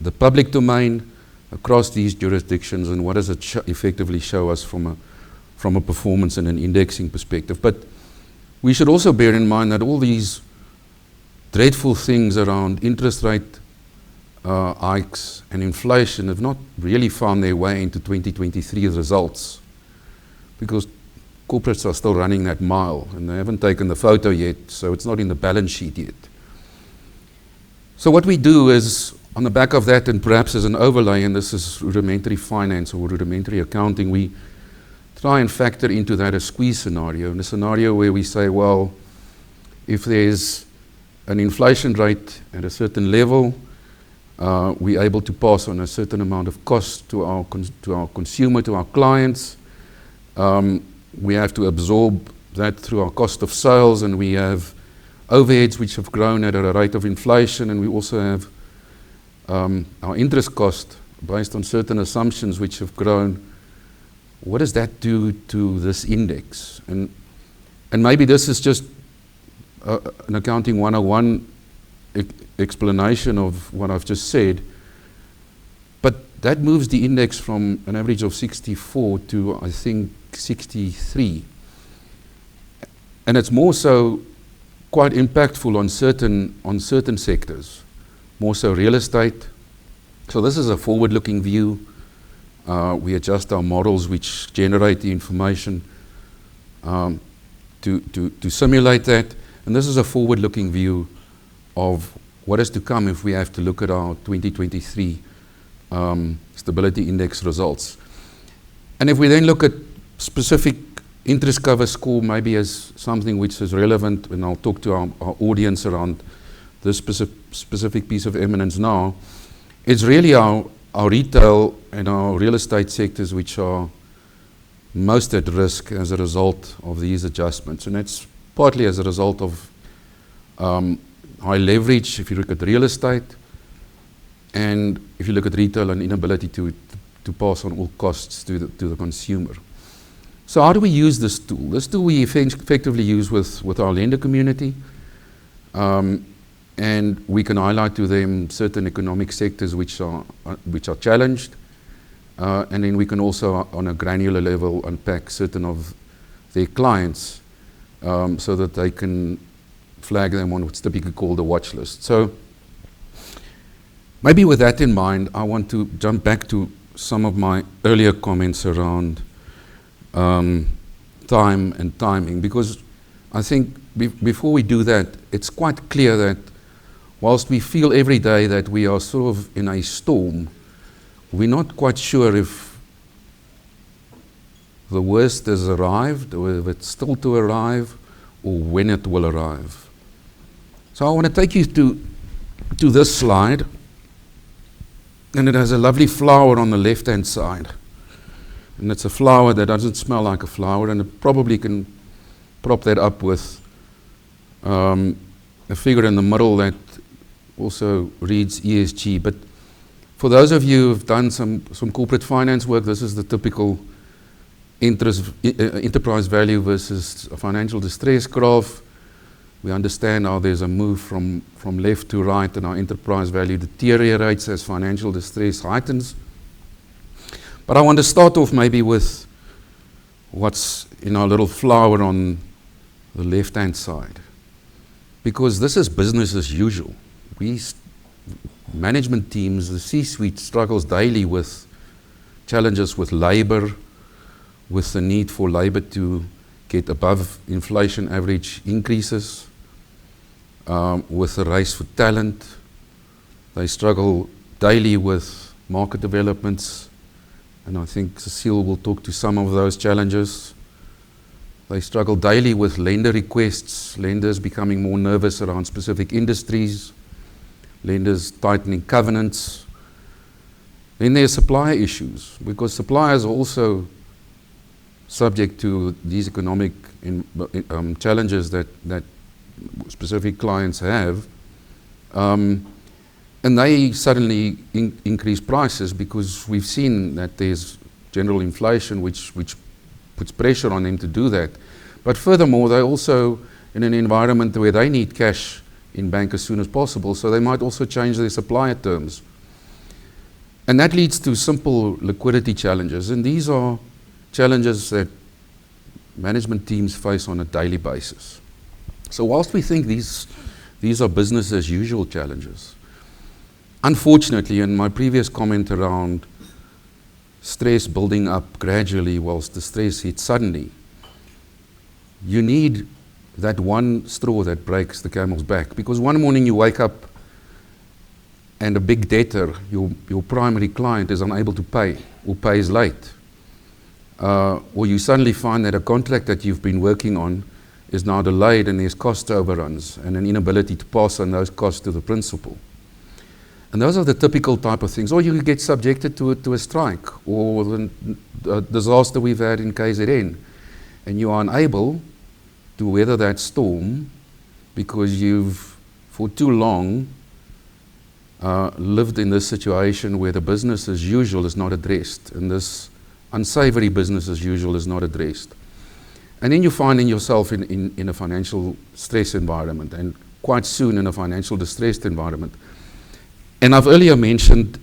the public domain across these jurisdictions, and what does it effectively show us from a performance and an indexing perspective. But we should also bear in mind that all these dreadful things around interest rate hikes and inflation have not really found their way into 2023 results, because corporates are still running that mile and they haven't taken the photo yet, so it's not in the balance sheet yet. So what we do is, on the back of that, and perhaps as an overlay, and this is rudimentary finance or rudimentary accounting, we try and factor into that a squeeze scenario, and a scenario where we say, well, if there's an inflation rate at a certain level, we're able to pass on a certain amount of cost to our consumer, to our clients. We have to absorb that through our cost of sales, and we have overheads which have grown at a rate of inflation, and we also have our interest cost based on certain assumptions which have grown. What does that do to this index? And maybe this is just an accounting 101 explanation of what I've just said, but that moves the index from an average of 64 to, I think, 63. And it's more so quite impactful on certain sectors, more so real estate. So this is a forward-looking view. We adjust our models which generate the information to simulate that. And this is a forward-looking view of what is to come if we have to look at our 2023 stability index results. And if we then look at specific interest cover score, maybe as something which is relevant, and I'll talk to our audience around this specific piece of eminence now, it's really our retail and our real estate sectors which are most at risk as a result of these adjustments. And it's partly as a result of high leverage, if you look at real estate, and if you look at retail, and inability to pass on all costs to the consumer. So how do we use this tool? This tool we effectively use with our lender community, and we can highlight to them certain economic sectors which are challenged, and then we can also, on a granular level, unpack certain of their clients so that they can flag them on what's typically called a watch list. So maybe with that in mind, I want to jump back to some of my earlier comments around time and timing, because I think before we do that, it's quite clear that whilst we feel every day that we are sort of in a storm, we're not quite sure if the worst has arrived, or if it's still to arrive, or when it will arrive. So I want to take you to this slide, and it has a lovely flower on the left-hand side. And it's a flower that doesn't smell like a flower, and it probably can prop that up with a figure in the middle that also reads ESG. But for those of you who've done some corporate finance work, this is the typical enterprise value versus a financial distress graph. We understand how there's a move from left to right, and our enterprise value deteriorates as financial distress heightens. But I want to start off maybe with what's in our little flower on the left-hand side, because this is business as usual. Management teams, the C-suite struggles daily with challenges with labor, with the need for labor to get above inflation average increases, with the race for talent. They struggle daily with market developments and I think Cecile will talk to some of those challenges. They struggle daily with lender requests, lenders becoming more nervous around specific industries, lenders tightening covenants. Then there are supplier issues, because suppliers are also subject to these economic challenges that specific clients have. And they suddenly increase prices because we've seen that there's general inflation which puts pressure on them to do that. But furthermore, they're also in an environment where they need cash in bank as soon as possible, so they might also change their supplier terms. And that leads to simple liquidity challenges, and these are challenges that management teams face on a daily basis. So whilst we think these are business as usual challenges, unfortunately, in my previous comment around stress building up gradually whilst the stress hits suddenly, you need that one straw that breaks the camel's back. Because one morning you wake up and a big debtor, your primary client, is unable to pay or pays late. Or you suddenly find that a contract that you've been working on is now delayed and there's cost overruns and an inability to pass on those costs to the principal. And those are the typical type of things. Or you get subjected to a strike, or the disaster we've had in KZN, and you are unable to weather that storm because you've, for too long, lived in this situation where the business as usual is not addressed, and this unsavory business as usual is not addressed. And then you find yourself in a financial stress environment, and quite soon in a financial distressed environment. And I've earlier mentioned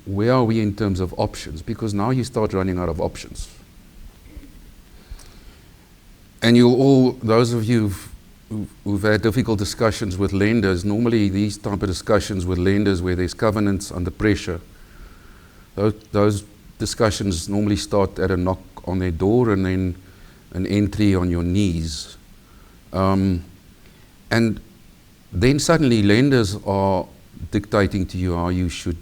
where are we in terms of options, because now you start running out of options. And you'll all, those of you who've had difficult discussions with lenders, normally these type of discussions with lenders where there's covenants under pressure, those discussions normally start at a knock on their door and then an entry on your knees. And then suddenly lenders are dictating to you how you should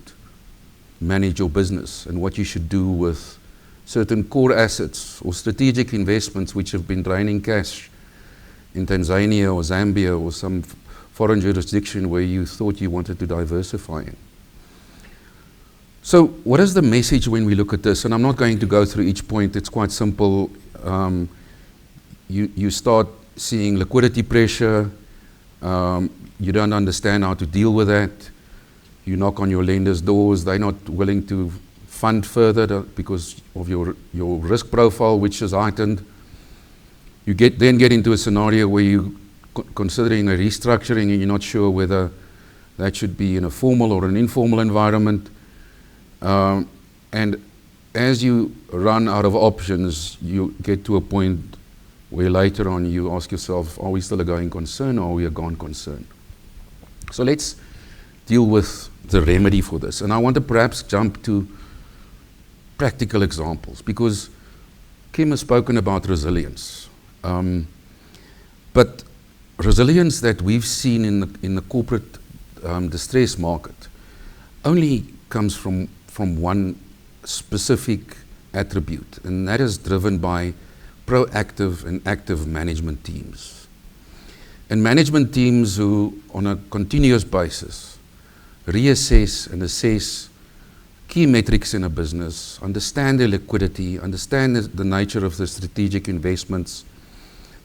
manage your business and what you should do with certain core assets or strategic investments which have been draining cash in Tanzania or Zambia or some foreign jurisdiction where you thought you wanted to diversify in. So what is the message when we look at this? And I'm not going to go through each point, it's quite simple. You start seeing liquidity pressure, you don't understand how to deal with that. You knock on your lenders' doors, they're not willing to fund further because of your risk profile, which is heightened. You then get into a scenario where you're considering a restructuring and you're not sure whether that should be in a formal or an informal environment. And as you run out of options, you get to a point where later on you ask yourself, are we still a going concern or are we a gone concern? So let's deal with the remedy for this. And I want to perhaps jump to practical examples, because Kim has spoken about resilience. But resilience that we've seen in the corporate distress market only comes from one specific attribute, and that is driven by proactive and active management teams. And management teams who, on a continuous basis, reassess and assess key metrics in a business, understand their liquidity, understand the nature of the strategic investments,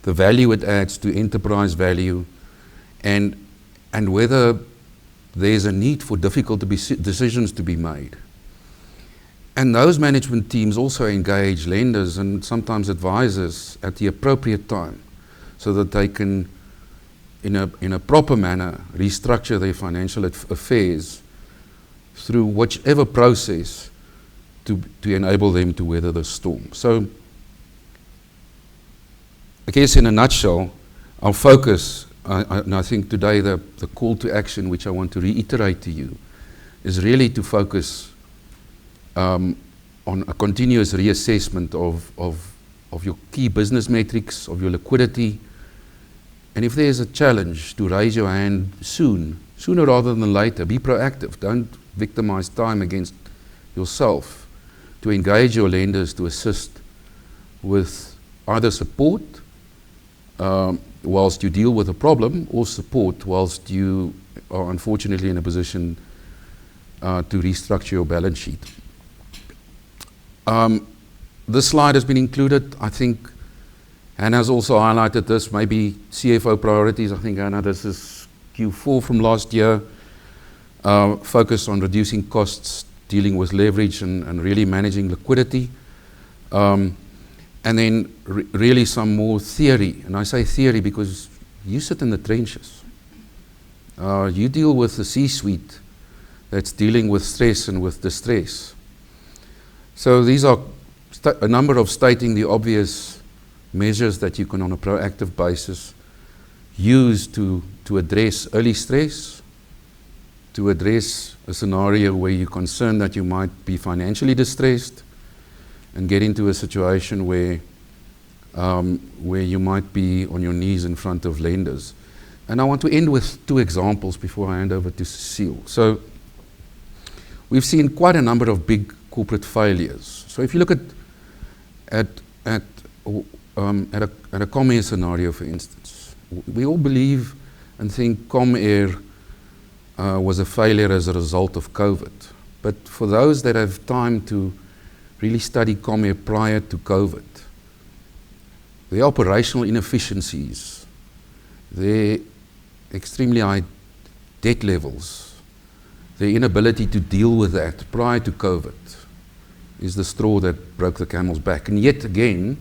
the value it adds to enterprise value, and whether there's a need for difficult decisions to be made. And those management teams also engage lenders and sometimes advisors at the appropriate time so that they can, in a proper manner, restructure their financial affairs through whichever process to enable them to weather the storm. So, I guess in a nutshell, our focus, and I think today the call to action which I want to reiterate to you is really to focus on a continuous reassessment of your key business metrics, of your liquidity, and if there's a challenge, to raise your hand sooner rather than later. Be proactive. Don't victimize time against yourself. to engage your lenders to assist with either support whilst you deal with a problem, or support whilst you are unfortunately in a position to restructure your balance sheet. This slide has been included. I think Hannah's also highlighted this, maybe CFO priorities. I think, Hannah, this is Q4 from last year. Focus on reducing costs, dealing with leverage, and really managing liquidity. And then really some more theory. And I say theory because you sit in the trenches. You deal with the C-suite that's dealing with stress and with distress. So these are a number of stating the obvious measures that you can, on a proactive basis, use to address early stress, to address a scenario where you're concerned that you might be financially distressed and get into a situation where you might be on your knees in front of lenders. And I want to end with 2 examples before I hand over to Cecile. So we've seen quite a number of big corporate failures. So if you look at a Comair scenario, for instance, we all believe and think Comair was a failure as a result of COVID. But for those that have time to really study Comair prior to COVID, the operational inefficiencies, their extremely high debt levels, the inability to deal with that prior to COVID is the straw that broke the camel's back. And yet again,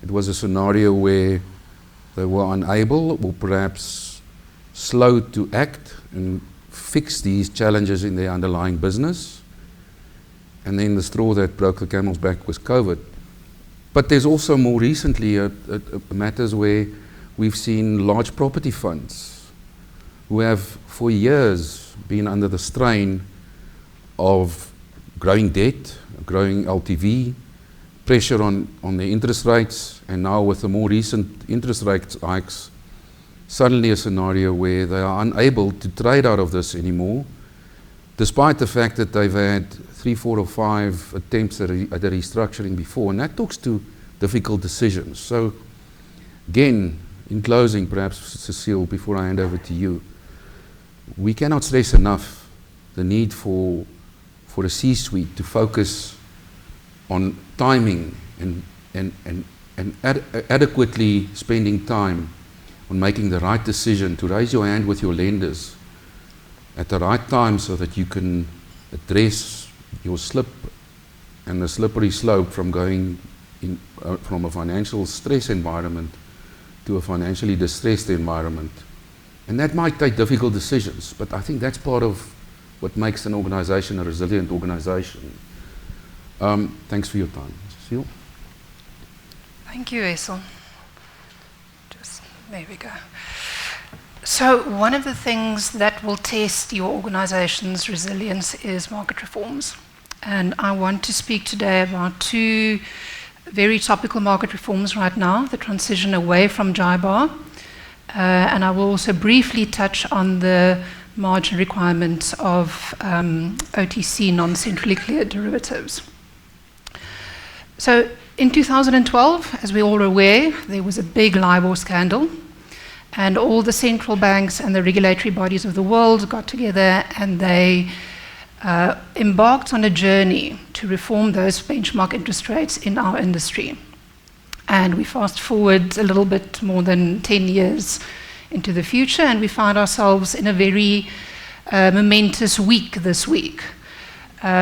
it was a scenario where they were unable, or perhaps slow to act and fix these challenges in their underlying business. And then the straw that broke the camel's back was COVID. But there's also more recently matters where we've seen large property funds who have for years been under the strain of growing debt, growing LTV, pressure on the interest rates, and now with the more recent interest rate hikes, suddenly a scenario where they are unable to trade out of this anymore, despite the fact that they've had 3, 4, or 5 attempts at a restructuring before. And that talks to difficult decisions. So again, in closing, perhaps Cecile, before I hand over to you, we cannot stress enough the need for a C-suite to focus on timing and adequately spending time on making the right decision to raise your hand with your lenders at the right time so that you can address your slip and the slippery slope from going from a financial stress environment to a financially distressed environment. And that might take difficult decisions, but I think that's part of what makes an organization a resilient organization. Thanks for your time. Cecile? Thank you, Esel. There we go. So one of the things that will test your organization's resilience is market reforms. And I want to speak today about 2 very topical market reforms right now, the transition away from JIBAR, and I will also briefly touch on the margin requirements of OTC, non-centrally cleared derivatives. So in 2012, as we all are aware, there was a big LIBOR scandal, and all the central banks and the regulatory bodies of the world got together and they embarked on a journey to reform those benchmark interest rates in our industry. And we fast forward a little bit more than 10 years into the future, and we find ourselves in a very momentous week this week,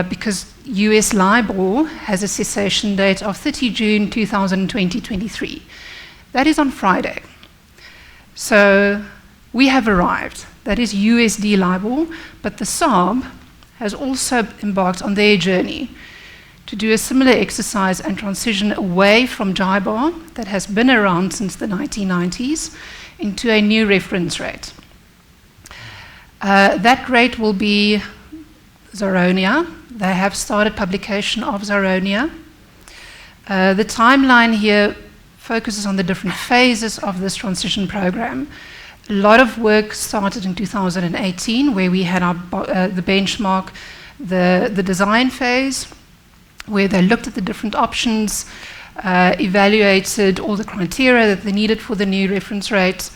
because US LIBOR has a cessation date of 30 June 2023. That is on Friday. So we have arrived. That is USD LIBOR, but the SARB has also embarked on their journey to do a similar exercise and transition away from JIBAR that has been around since the 1990s into a new reference rate. That rate will be Zaronia. They have started publication of Zaronia. The timeline here focuses on the different phases of this transition program. A lot of work started in 2018, where we had our the benchmark, the design phase, where they looked at the different options, evaluated all the criteria that they needed for the new reference rate.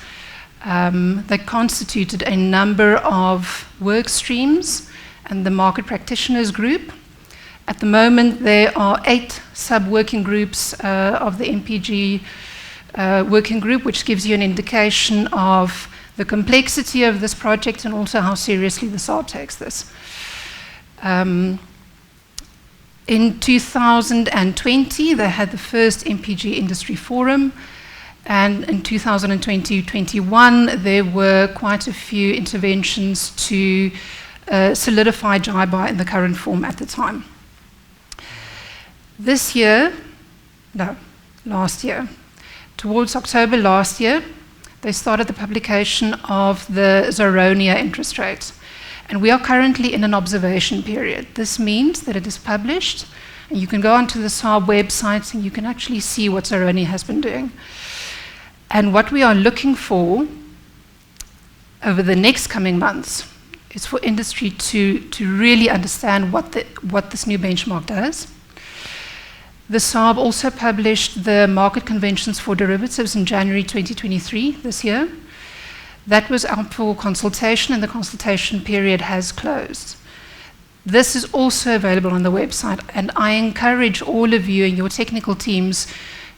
They constituted a number of work streams and the market practitioners group. At the moment, there are 8 sub-working groups of the MPG working group, which gives you an indication of the complexity of this project and also how seriously the SARB takes this. In 2020, they had the first MPG Industry Forum, and in 2020-21, there were quite a few interventions to solidify JIBAR in the current form at the time. Last year, towards October last year, they started the publication of the Zaronia interest rate. And we are currently in an observation period. This means that it is published, and you can go onto the SARB website and you can actually see what Zaronia has been doing. And what we are looking for over the next coming months is for industry to really understand what this new benchmark does. The SARB also published the market conventions for derivatives in January 2023, this year. That was out for consultation, and the consultation period has closed. This is also available on the website, and I encourage all of you and your technical teams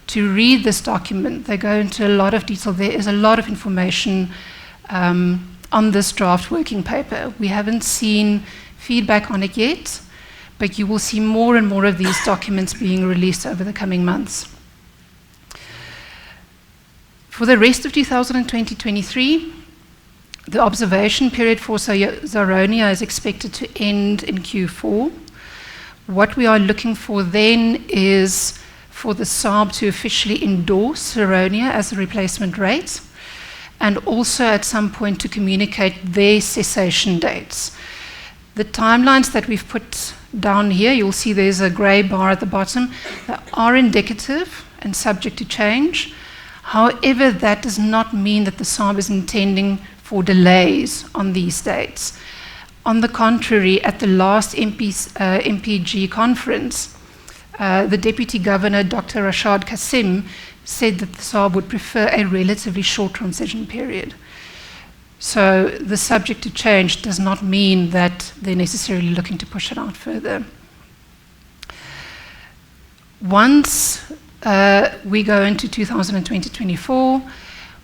to read this document. They go into a lot of detail. There is a lot of information on this draft working paper. We haven't seen feedback on it yet, but you will see more and more of these documents being released over the coming months. For the rest of 2020-23, the observation period for Zaronia is expected to end in Q4. What we are looking for then is for the SARB to officially endorse Zaronia as a replacement rate, and also at some point to communicate their cessation dates. The timelines that we've put down here, you'll see there's a grey bar at the bottom, that are indicative and subject to change. However, that does not mean that the SARB is intending for delays on these dates. On the contrary, at the last MPG conference, the Deputy Governor, Dr. Rashad Kasim, said that the SARB would prefer a relatively short transition period. So the subject to change does not mean that they're necessarily looking to push it out further. Once we go into 2020-24,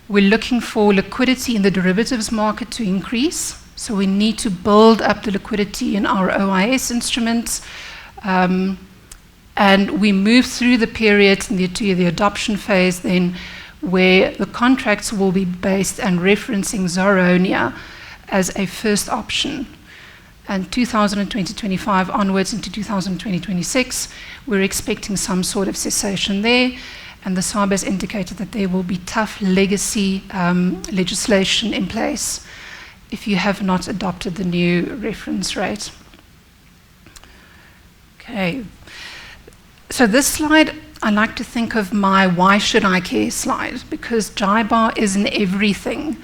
we're looking for liquidity in the derivatives market to increase. So we need to build up the liquidity in our OIS instruments. And we move through the period to the adoption phase then, where the contracts will be based and referencing Zaronia as a first option. And 2020-25 onwards into 2020-26, we're expecting some sort of cessation there. And the SARB has indicated that there will be tough legacy legislation in place if you have not adopted the new reference rate. Okay. So this slide, I like to think of my why should I care slide, because JIBAR is in everything.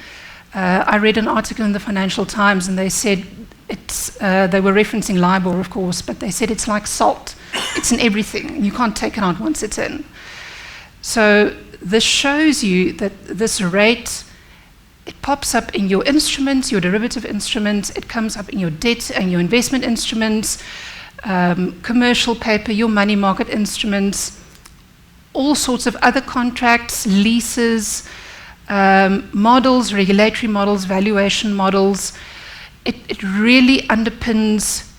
I read an article in the Financial Times and they said they were referencing LIBOR, of course, but they said it's like salt. It's in everything. You can't take it out once it's in. So this shows you that this rate, it pops up in your instruments, your derivative instruments, it comes up in your debt and your investment instruments, commercial paper, your money market instruments, all sorts of other contracts, leases, models, regulatory models, valuation models. It really underpins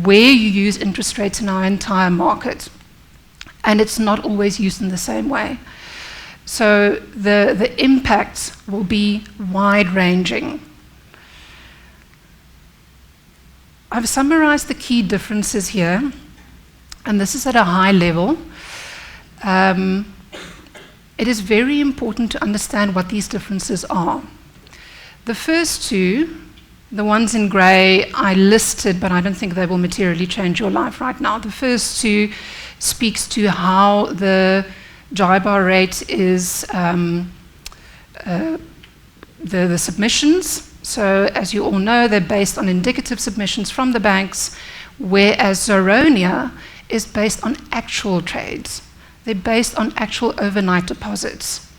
where you use interest rates in our entire market. And it's not always used in the same way. So the impact will be wide-ranging. I've summarized the key differences here, and this is at a high level. It is very important to understand what these differences are. The first two, the ones in grey, I listed, but I don't think they will materially change your life right now. The first two speaks to how the JIBAR rate is the submissions. So as you all know, they're based on indicative submissions from the banks, whereas Zaronia is based on actual trades. They're based on actual overnight deposits.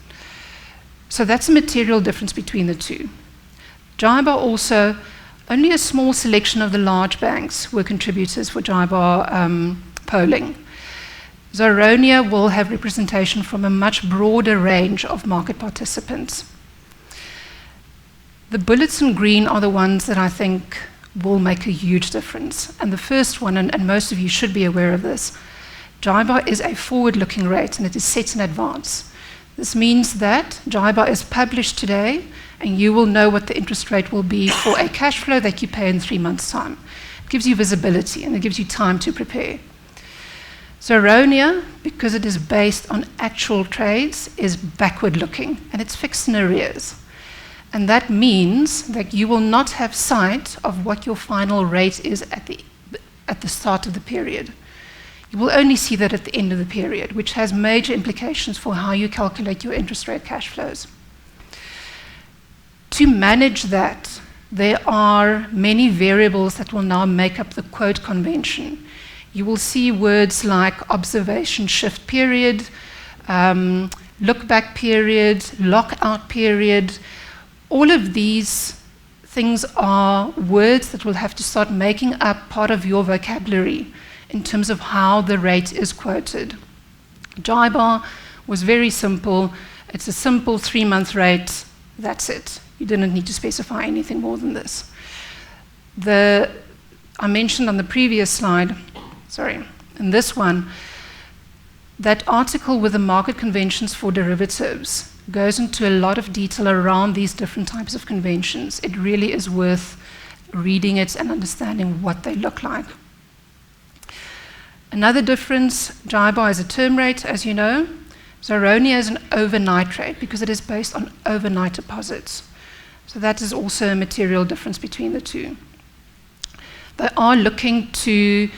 So that's a material difference between the two. JIBAR also, only a small selection of the large banks were contributors for JIBAR polling. Zoronia will have representation from a much broader range of market participants. The bullets in green are the ones that I think will make a huge difference. And the first one, and most of you should be aware of this, JIBAR is a forward-looking rate and it is set in advance. This means that JIBAR is published today and you will know what the interest rate will be for a cash flow that you pay in 3 months' time. It gives you visibility and it gives you time to prepare. Zoronia, because it is based on actual trades, is backward-looking and it's fixed in arrears. And that means that you will not have sight of what your final rate is at the start of the period. You will only see that at the end of the period, which has major implications for how you calculate your interest rate cash flows. To manage that, there are many variables that will now make up the quote convention. You will see words like observation shift period, look back period, lockout period. All of these things are words that will have to start making up part of your vocabulary in terms of how the rate is quoted. JIBAR was very simple. It's a simple 3-month rate. That's it. You didn't need to specify anything more than this. I mentioned on the previous slide, in this one, that article with the market conventions for derivatives goes into a lot of detail around these different types of conventions. It really is worth reading it and understanding what they look like. Another difference, JIBAR is a term rate, as you know. Zoronia is an overnight rate because it is based on overnight deposits. So that is also a material difference between the two. They are looking to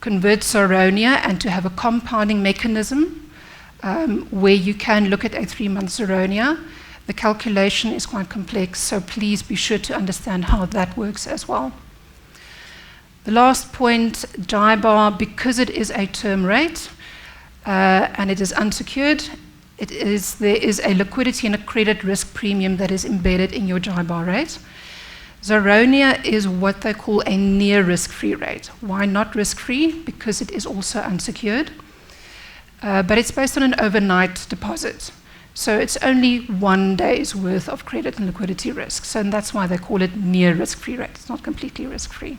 convert Zoronia and to have a compounding mechanism where you can look at a 3-month Zoronia. The calculation is quite complex, so please be sure to understand how that works as well. The last point, JIBAR, because it is a term rate and it is unsecured, there is a liquidity and a credit risk premium that is embedded in your JIBAR rate. Zoronia is what they call a near risk-free rate. Why not risk-free? Because it is also unsecured. But it's based on an overnight deposit. So it's only 1 day's worth of credit and liquidity risk. So and that's why they call it near risk-free rate. It's not completely risk-free.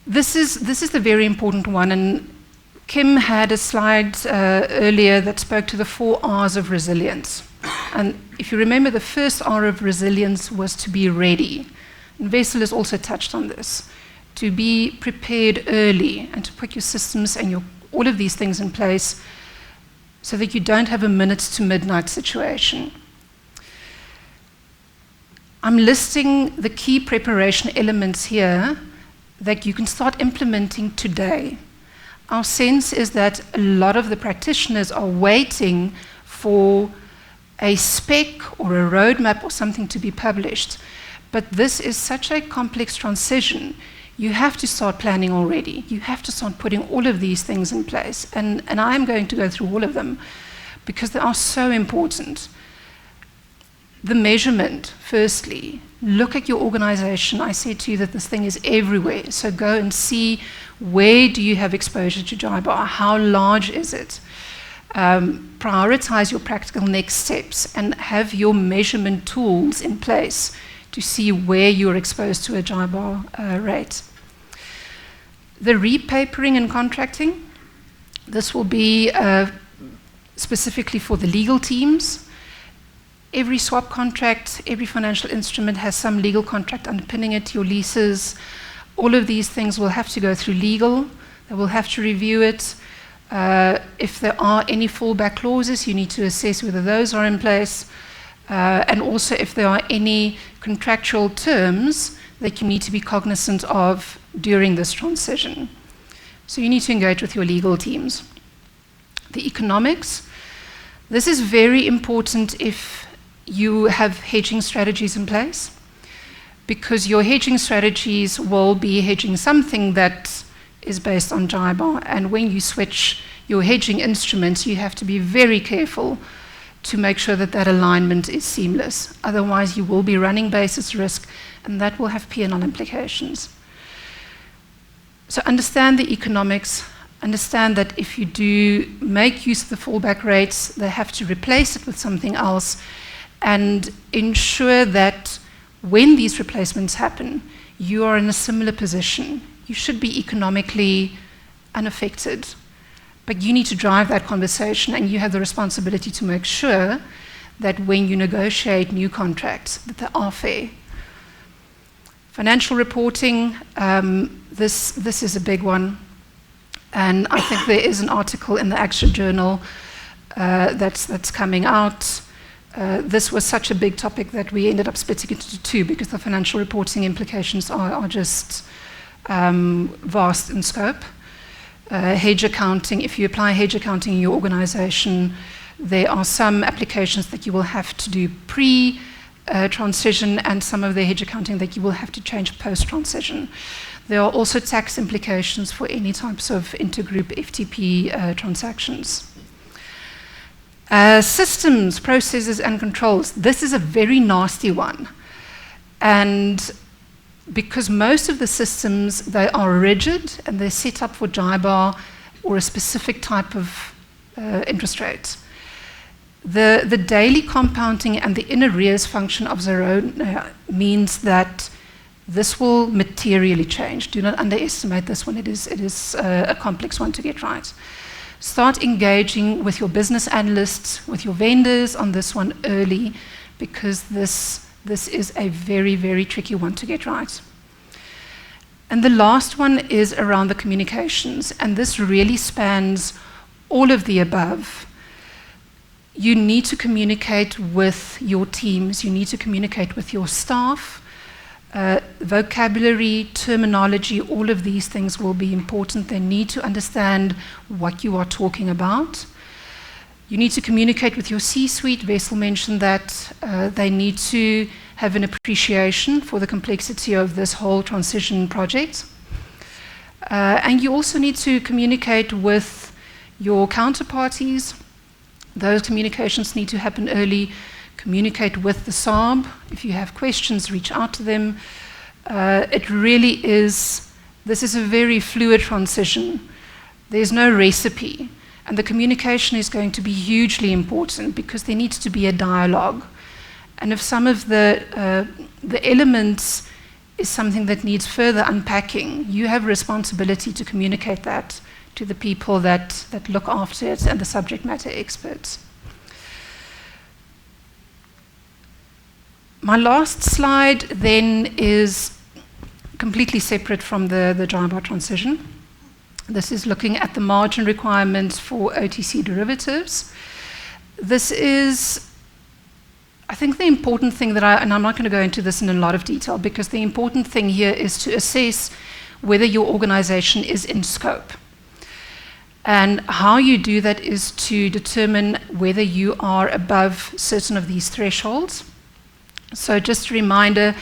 This is the very important one. And Kim had a slide earlier that spoke to the 4 R's of resilience. And if you remember, the first R of resilience was to be ready. And Wessel has also touched on this. To be prepared early and to put your systems and all of these things in place so that you don't have a minute to midnight situation. I'm listing the key preparation elements here that you can start implementing today. Our sense is that a lot of the practitioners are waiting for a spec or a roadmap or something to be published. But this is such a complex transition. You have to start planning already. You have to start putting all of these things in place. And I'm going to go through all of them because they are so important. The measurement, firstly. Look at your organization. I said to you that this thing is everywhere. So go and see, where do you have exposure to JIBAR? How large is it? Prioritize your practical next steps and have your measurement tools in place to see where you're exposed to a JIBAR rate. The repapering and contracting, this will be specifically for the legal teams. Every swap contract, every financial instrument has some legal contract underpinning it, your leases. All of these things will have to go through legal. They will have to review it. If there are any fallback clauses, you need to assess whether those are in place. And also if there are any contractual terms that you need to be cognizant of during this transition. So you need to engage with your legal teams. The economics. This is very important if you have hedging strategies in place, because your hedging strategies will be hedging something that is based on JIBAR, and when you switch your hedging instruments, you have to be very careful to make sure that that alignment is seamless. Otherwise, you will be running basis risk, and that will have P&L implications. So understand the economics, understand that if you do make use of the fallback rates, they have to replace it with something else, and ensure that when these replacements happen, you are in a similar position. You should be economically unaffected, but you need to drive that conversation, and you have the responsibility to make sure that when you negotiate new contracts, that they are fair. Financial reporting, this is a big one, and I think there is an article in the ACTSA Journal that's coming out. This was such a big topic that we ended up splitting it into two, because the financial reporting implications are just vast in scope. Hedge accounting, if you apply hedge accounting in your organization, there are some applications that you will have to do pre-transition, and some of the hedge accounting that you will have to change post-transition. There are also tax implications for any types of intergroup FTP transactions. Systems, processes, and controls. This is a very nasty one. And because most of the systems, they are rigid and they're set up for JIBAR or a specific type of interest rate. The daily compounding and the in arrears function of Zerona means that this will materially change. Do not underestimate this one. It is a complex one to get right. Start engaging with your business analysts, with your vendors on this one early, because this is a very, very tricky one to get right. And the last one is around the communications, and this really spans all of the above. You need to communicate with your teams, you need to communicate with your staff. Vocabulary, terminology, all of these things will be important. They need to understand what you are talking about. You need to communicate with your C-suite. Wessel mentioned that they need to have an appreciation for the complexity of this whole transition project. And you also need to communicate with your counterparties. Those communications need to happen early. Communicate with the SARB. If you have questions, reach out to them. It really is, this is a very fluid transition. There's no recipe. And the communication is going to be hugely important, because there needs to be a dialogue. And if some of the elements is something that needs further unpacking, you have a responsibility to communicate that to the people that look after it and the subject matter experts. My last slide then is completely separate from the JIBAR transition. This is looking at the margin requirements for OTC derivatives. This is, I think, the important thing that and I'm not going to go into this in a lot of detail, because the important thing here is to assess whether your organization is in scope. And how you do that is to determine whether you are above certain of these thresholds. So just a reminder,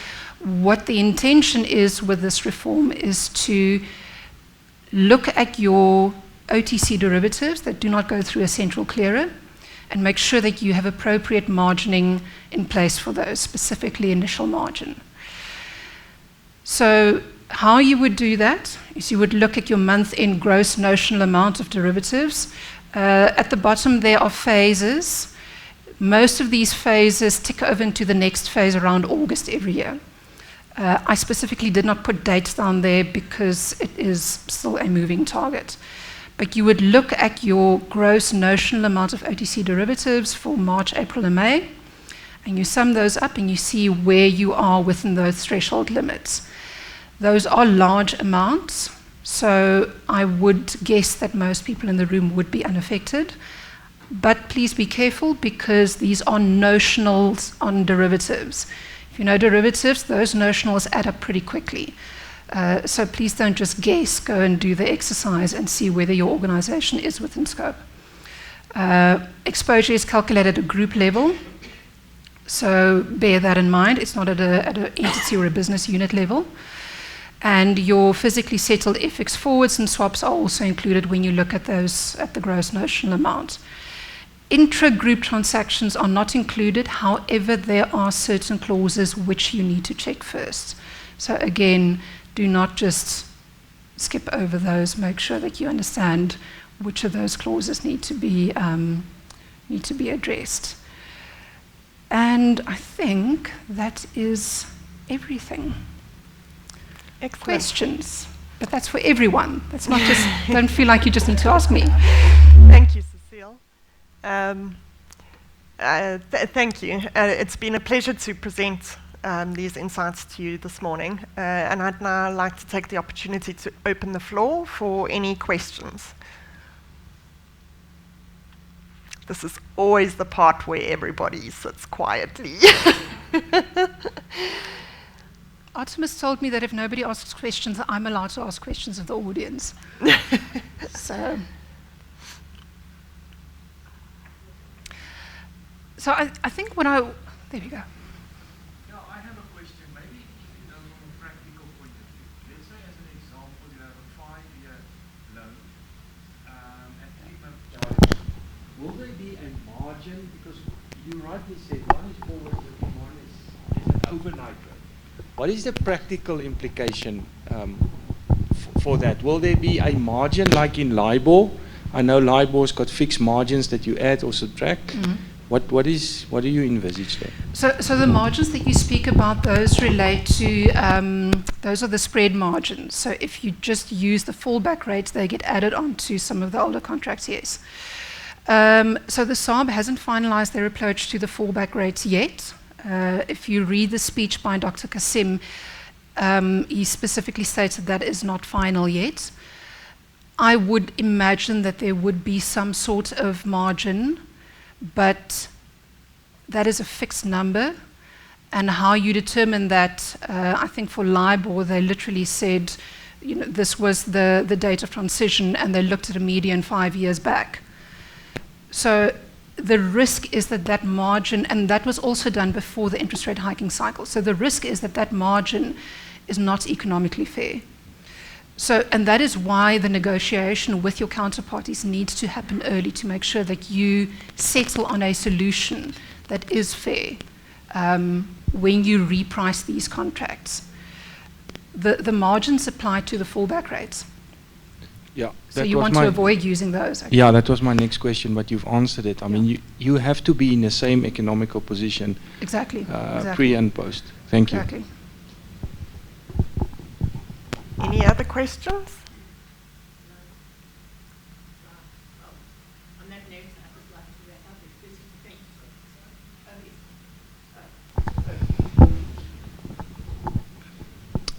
what the intention is with this reform is to look at your OTC derivatives that do not go through a central clearer, and make sure that you have appropriate margining in place for those, specifically initial margin. So how you would do that is you would look at your month-end gross notional amount of derivatives. At the bottom there are phases. Most of these phases tick over into the next phase around August every year. I specifically did not put dates down there because it is still a moving target. But you would look at your gross notional amount of OTC derivatives for March, April, and May, and you sum those up and you see where you are within those threshold limits. Those are large amounts, so I would guess that most people in the room would be unaffected. But please be careful, because these are notionals on derivatives. If you know derivatives, those notionals add up pretty quickly. So please don't just guess, go and do the exercise and see whether your organization is within scope. Exposure is calculated at a group level. So bear that in mind. It's not at an entity or a business unit level. And your physically settled FX forwards and swaps are also included when you look at those at the gross notional amount. Intra-group transactions are not included. However, there are certain clauses which you need to check first. So again, do not just skip over those. Make sure that you understand which of those clauses need to be addressed. And I think that is everything. Excellent. Questions? But that's for everyone. That's not just, don't feel like you just need to ask me. Thank you, Cecile. Thank you. It's been a pleasure to present these insights to you this morning. And I'd now like to take the opportunity to open the floor for any questions. This is always the part where everybody sits quietly. Artemis told me that if nobody asks questions, I'm allowed to ask questions of the audience. So I think there we go. Yeah, I have a question. Maybe from a practical point of view. Let's say, as an example, you have a 5-year loan at 3-month charges. Will there be a margin? Because you rightly said one is forward and one is an overnight rate. What is the practical implication for that? Will there be a margin like in LIBOR? I know LIBOR's got fixed margins that you add or subtract. Mm-hmm. What do you envisage there? So the margins that you speak about, those relate to, those are the spread margins. So if you just use the fallback rates, they get added onto some of the older contracts, yes. So the SARB hasn't finalized their approach to the fallback rates yet. If you read the speech by Dr. Kasim, he specifically stated that is not final yet. I would imagine that there would be some sort of margin, but that is a fixed number. And how you determine that, I think for LIBOR, they literally said, this was the date of transition, and they looked at a median 5 years back. So the risk is that margin, and that was also done before the interest rate hiking cycle. So the risk is that margin is not economically fair. So, and that is why the negotiation with your counterparties needs to happen early to make sure that you settle on a solution that is fair when you reprice these contracts. The margins apply to the fallback rates. Yeah. So you want to avoid using those? Okay. Yeah, that was my next question, but you've answered it. I mean, you have to be in the same economical position. Exactly. Pre and post. Thank you. Exactly. Any other questions?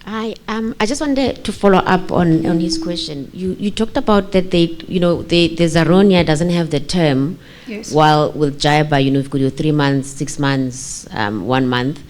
Hi, I just wanted to follow up on his question. You talked about that the Zaronia doesn't have the term, yes. While with Jaiba, you've got your 3 months, 6 months, 1 month,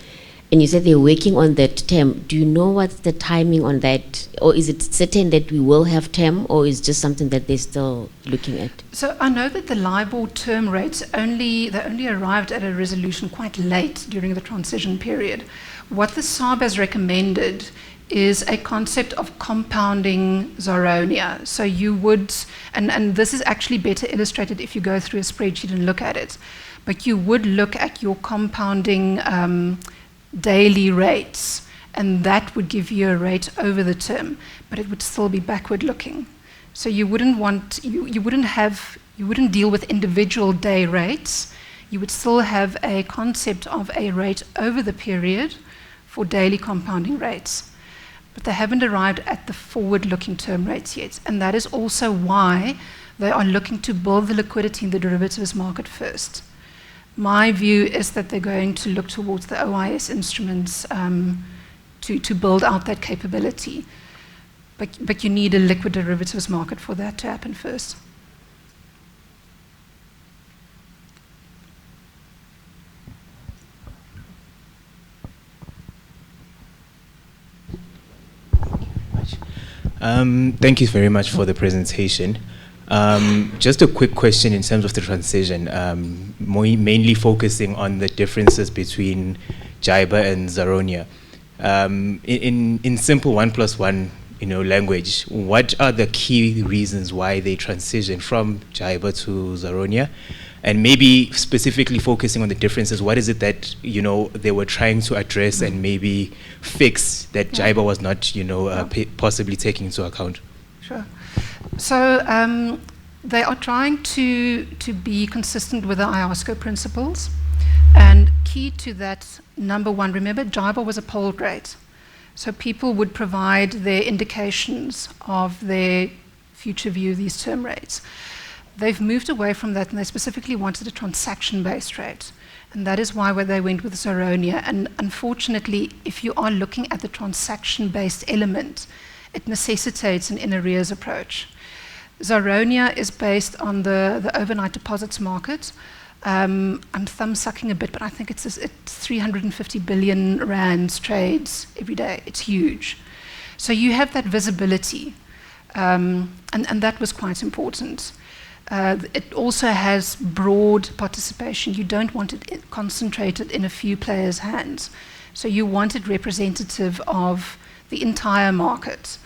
and you said they're working on that term. Do you know what's the timing on that, or is it certain that we will have term, or is it just something that they're still looking at? So I know that the LIBOR term rates only arrived at a resolution quite late during the transition period. What the SARB has recommended is a concept of compounding Zaronia. So you would, and this is actually better illustrated if you go through a spreadsheet and look at it, but you would look at your compounding daily rates, and that would give you a rate over the term, but it would still be backward looking. So you wouldn't want, you wouldn't deal with individual day rates. You would still have a concept of a rate over the period for daily compounding rates. But they haven't arrived at the forward-looking term rates yet. And that is also why they are looking to build the liquidity in the derivatives market first. My view is that they're going to look towards the OIS instruments to build out that capability. But you need a liquid derivatives market for that to happen first. Thank you very much for the presentation. Just a quick question in terms of the transition, mainly focusing on the differences between JIBA and Zaronia. In simple 1+1, language, what are the key reasons why they transition from JIBA to Zaronia? And maybe specifically focusing on the differences, what is it that they were trying to address and maybe fix that JIBA was not possibly taking into account? Sure. So they are trying to be consistent with the IOSCO principles. And key to that, number one, remember, JIBA was a polled rate. So people would provide their indications of their future view of these term rates. They've moved away from that, and they specifically wanted a transaction-based rate. And that is why they went with Zaronia. And unfortunately, if you are looking at the transaction-based element, it necessitates an in arrears approach. Zaronia is based on the overnight deposits market. I'm thumb-sucking a bit, but I think it's 350 billion rands trades every day. It's huge. So you have that visibility, and that was quite important. It also has broad participation. You don't want it concentrated in a few players' hands. So you want it representative of the entire market.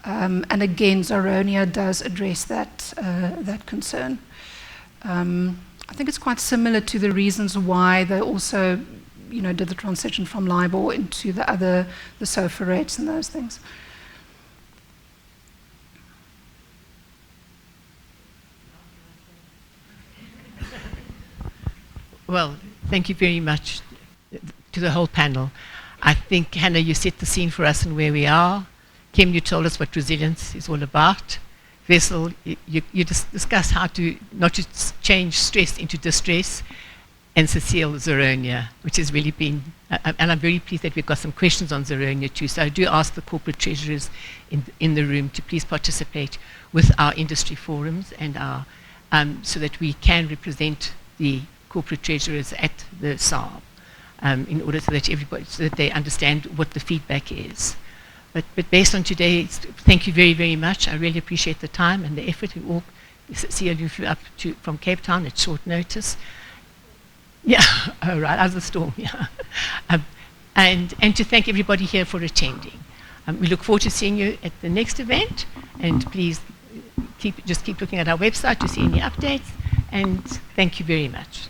And again, Zaronia does address that concern. I think it's quite similar to the reasons why they also, did the transition from LIBOR into the SOFR rates and those things. Well, thank you very much to the whole panel. I think, Hannah, you set the scene for us and where we are. Kim, you told us what resilience is all about. Wessel, you discussed how not to change stress into distress. And Cecile, Zaronia, which has really been, and I'm very pleased that we've got some questions on Zaronia too. So I do ask the corporate treasurers in the room to please participate with our industry forums and so that we can represent the corporate treasurers at the SARB in order so that they understand what the feedback is. But based on today, thank you very, very much. I really appreciate the time and the effort. We all see you flew up from Cape Town at short notice. Yeah, oh, right, out of the storm, yeah. And to thank everybody here for attending. We look forward to seeing you at the next event. And please keep looking at our website to see any updates. And thank you very much.